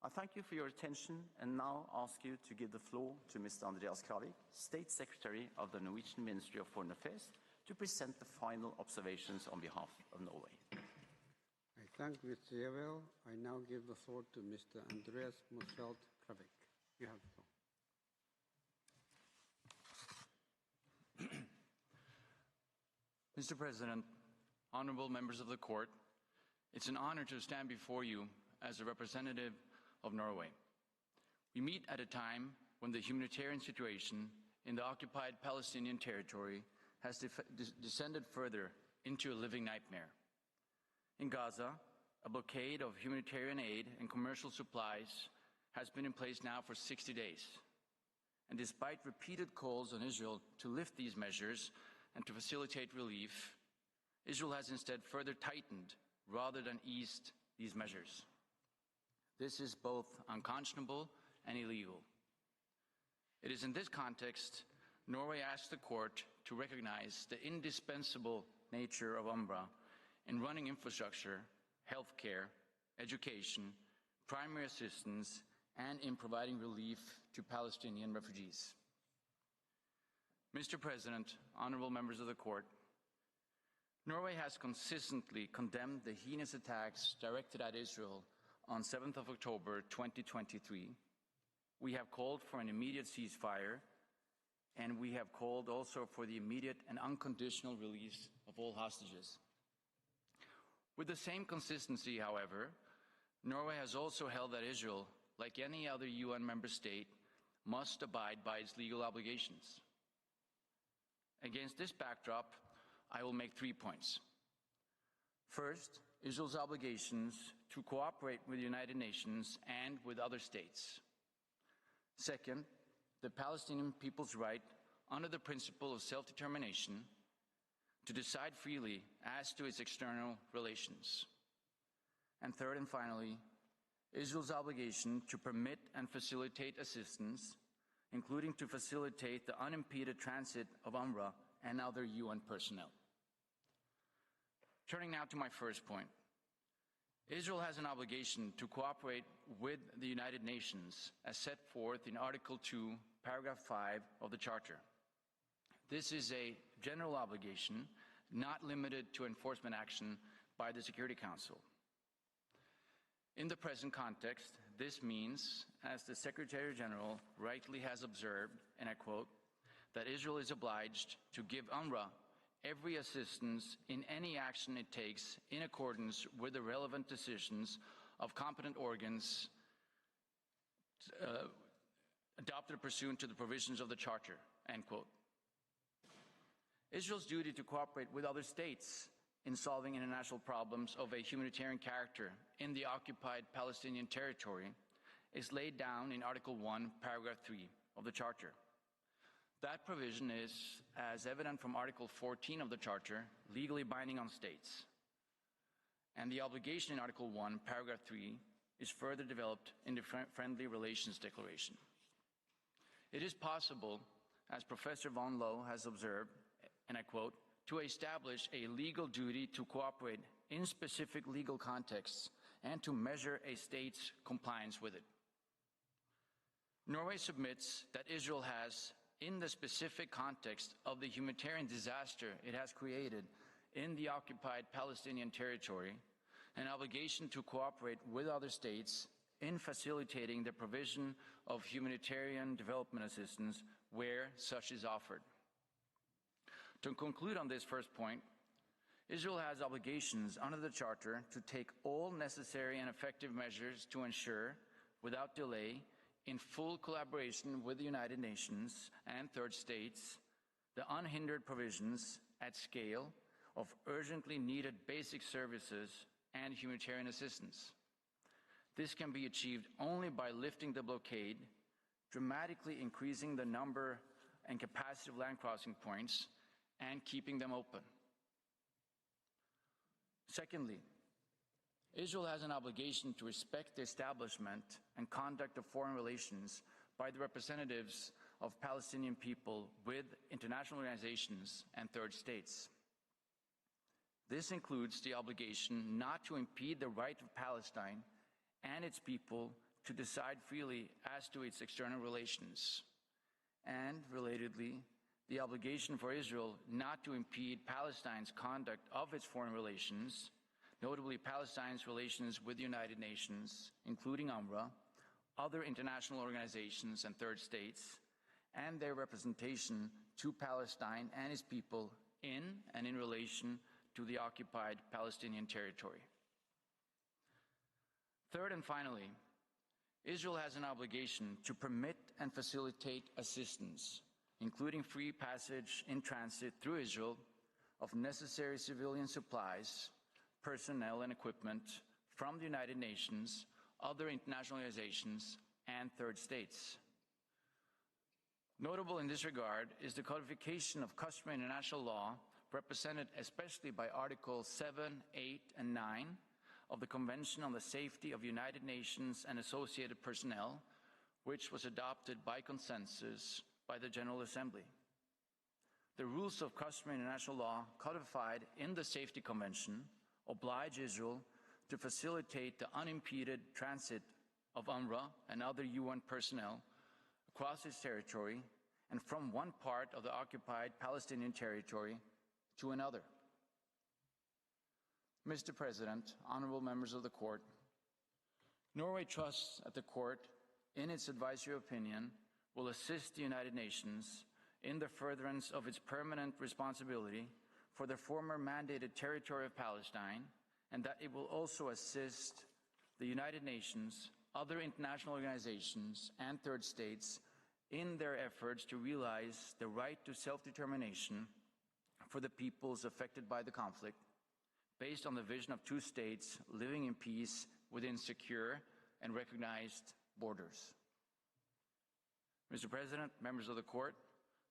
I thank you for your attention and now ask you to give the floor to Mr. Andreas Kravik, State Secretary of the Norwegian Ministry of Foreign Affairs, to present the final observations on behalf of Norway. I thank Mr. Jevel. I now give the floor to Mr. Andreas Musfeldt Kravik. You have the floor. Mr. President, honorable members of the court, it's an honor to stand before you as a representative of Norway. We meet at a time when the humanitarian situation in the occupied Palestinian territory has descended further into a living nightmare. In Gaza, a blockade of humanitarian aid and commercial supplies has been in place now for 60 days. And despite repeated calls on Israel to lift these measures and to facilitate relief, Israel has instead further tightened rather than eased these measures. This is both unconscionable and illegal. It is in this context Norway asked the court to recognize the indispensable nature of UNRWA in running infrastructure, healthcare, education, primary assistance, and in providing relief to Palestinian refugees. Mr. President, honorable members of the court, Norway has consistently condemned the heinous attacks directed at Israel on 7th of October 2023. We have called for an immediate ceasefire, and we have called also for the immediate and unconditional release of all hostages. With the same consistency, however, Norway has also held that Israel, like any other UN member state, must abide by its legal obligations. Against this backdrop, I will make 3 points. First, Israel's obligations to cooperate with the United Nations and with other states. Second, the Palestinian people's right, under the principle of self-determination, to decide freely as to its external relations. And third and finally, Israel's obligation to permit and facilitate assistance, including to facilitate the unimpeded transit of UNRWA and other UN personnel. Turning now to my first point. Israel has an obligation to cooperate with the United Nations as set forth in Article 2, Paragraph 5 of the Charter. This is a general obligation, not limited to enforcement action by the Security Council. In the present context, this means, as the Secretary General rightly has observed, and I quote, that Israel is obliged to give UNRWA every assistance in any action it takes in accordance with the relevant decisions of competent organs adopted pursuant to the provisions of the Charter, end quote. Israel's duty to cooperate with other states in solving international problems of a humanitarian character in the occupied Palestinian territory is laid down in Article 1, Paragraph 3 of the Charter. That provision is, as evident from Article 14 of the Charter, legally binding on states. And the obligation in Article 1, Paragraph 3 is further developed in the Friendly Relations Declaration. It is possible, as Professor Von Loh has observed, and I quote, to establish a legal duty to cooperate in specific legal contexts and to measure a state's compliance with it. Norway submits that Israel has, in the specific context of the humanitarian disaster it has created in the occupied Palestinian territory, an obligation to cooperate with other states in facilitating the provision of humanitarian development assistance where such is offered. To conclude on this first point, Israel has obligations under the Charter to take all necessary and effective measures to ensure, without delay, in full collaboration with the United Nations and third states, the unhindered provisions at scale of urgently needed basic services and humanitarian assistance. This can be achieved only by lifting the blockade, dramatically increasing the number and capacity of land crossing points, and keeping them open. Secondly, Israel has an obligation to respect the establishment and conduct of foreign relations by the representatives of Palestinian people with international organizations and third states. This includes the obligation not to impede the right of Palestine and its people to decide freely as to its external relations, and, relatedly, the obligation for Israel not to impede Palestine's conduct of its foreign relations, notably Palestine's relations with the United Nations, including UNRWA, other international organizations and third states, and their representation to Palestine and its people in and in relation to the occupied Palestinian territory. Third and finally, Israel has an obligation to permit and facilitate assistance, including free passage in transit through Israel of necessary civilian supplies, personnel and equipment from the United Nations, other international organizations, and third states. Notable in this regard is the codification of customary international law, represented especially by Articles 7, 8, and 9 of the Convention on the Safety of United Nations and Associated Personnel, which was adopted by consensus by the General Assembly. The rules of customary international law codified in the Safety Convention oblige Israel to facilitate the unimpeded transit of UNRWA and other UN personnel across its territory and from one part of the occupied Palestinian territory to another. Mr. President, honorable members of the Court, Norway trusts that the Court, in its advisory opinion, will assist the United Nations in the furtherance of its permanent responsibility for the former mandated territory of Palestine, and that it will also assist the United Nations, other international organizations, and third states in their efforts to realize the right to self-determination for the peoples affected by the conflict, based on the vision of two states living in peace within secure and recognized borders. Mr. President, members of the Court,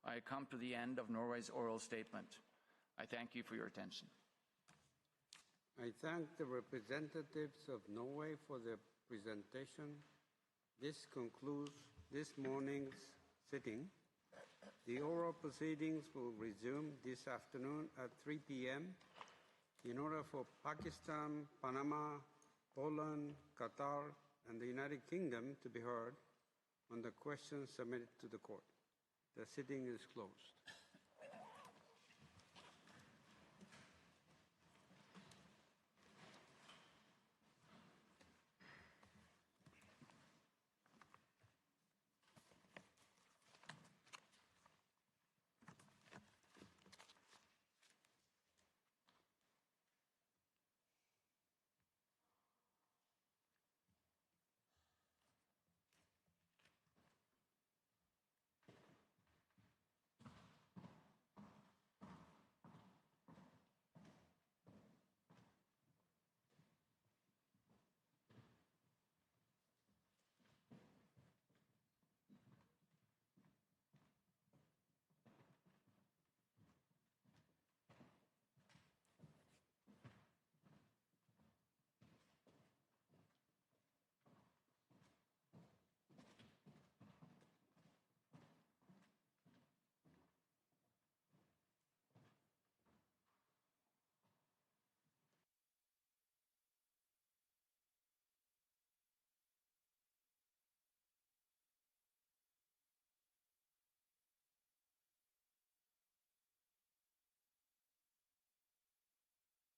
I come to the end of Norway's oral statement. I thank you for your attention. I thank the representatives of Norway for their presentation. This concludes this morning's sitting. The oral proceedings will resume this afternoon at 3 p.m. in order for Pakistan, Panama, Poland, Qatar, and the United Kingdom to be heard on the questions submitted to the Court. The sitting is closed.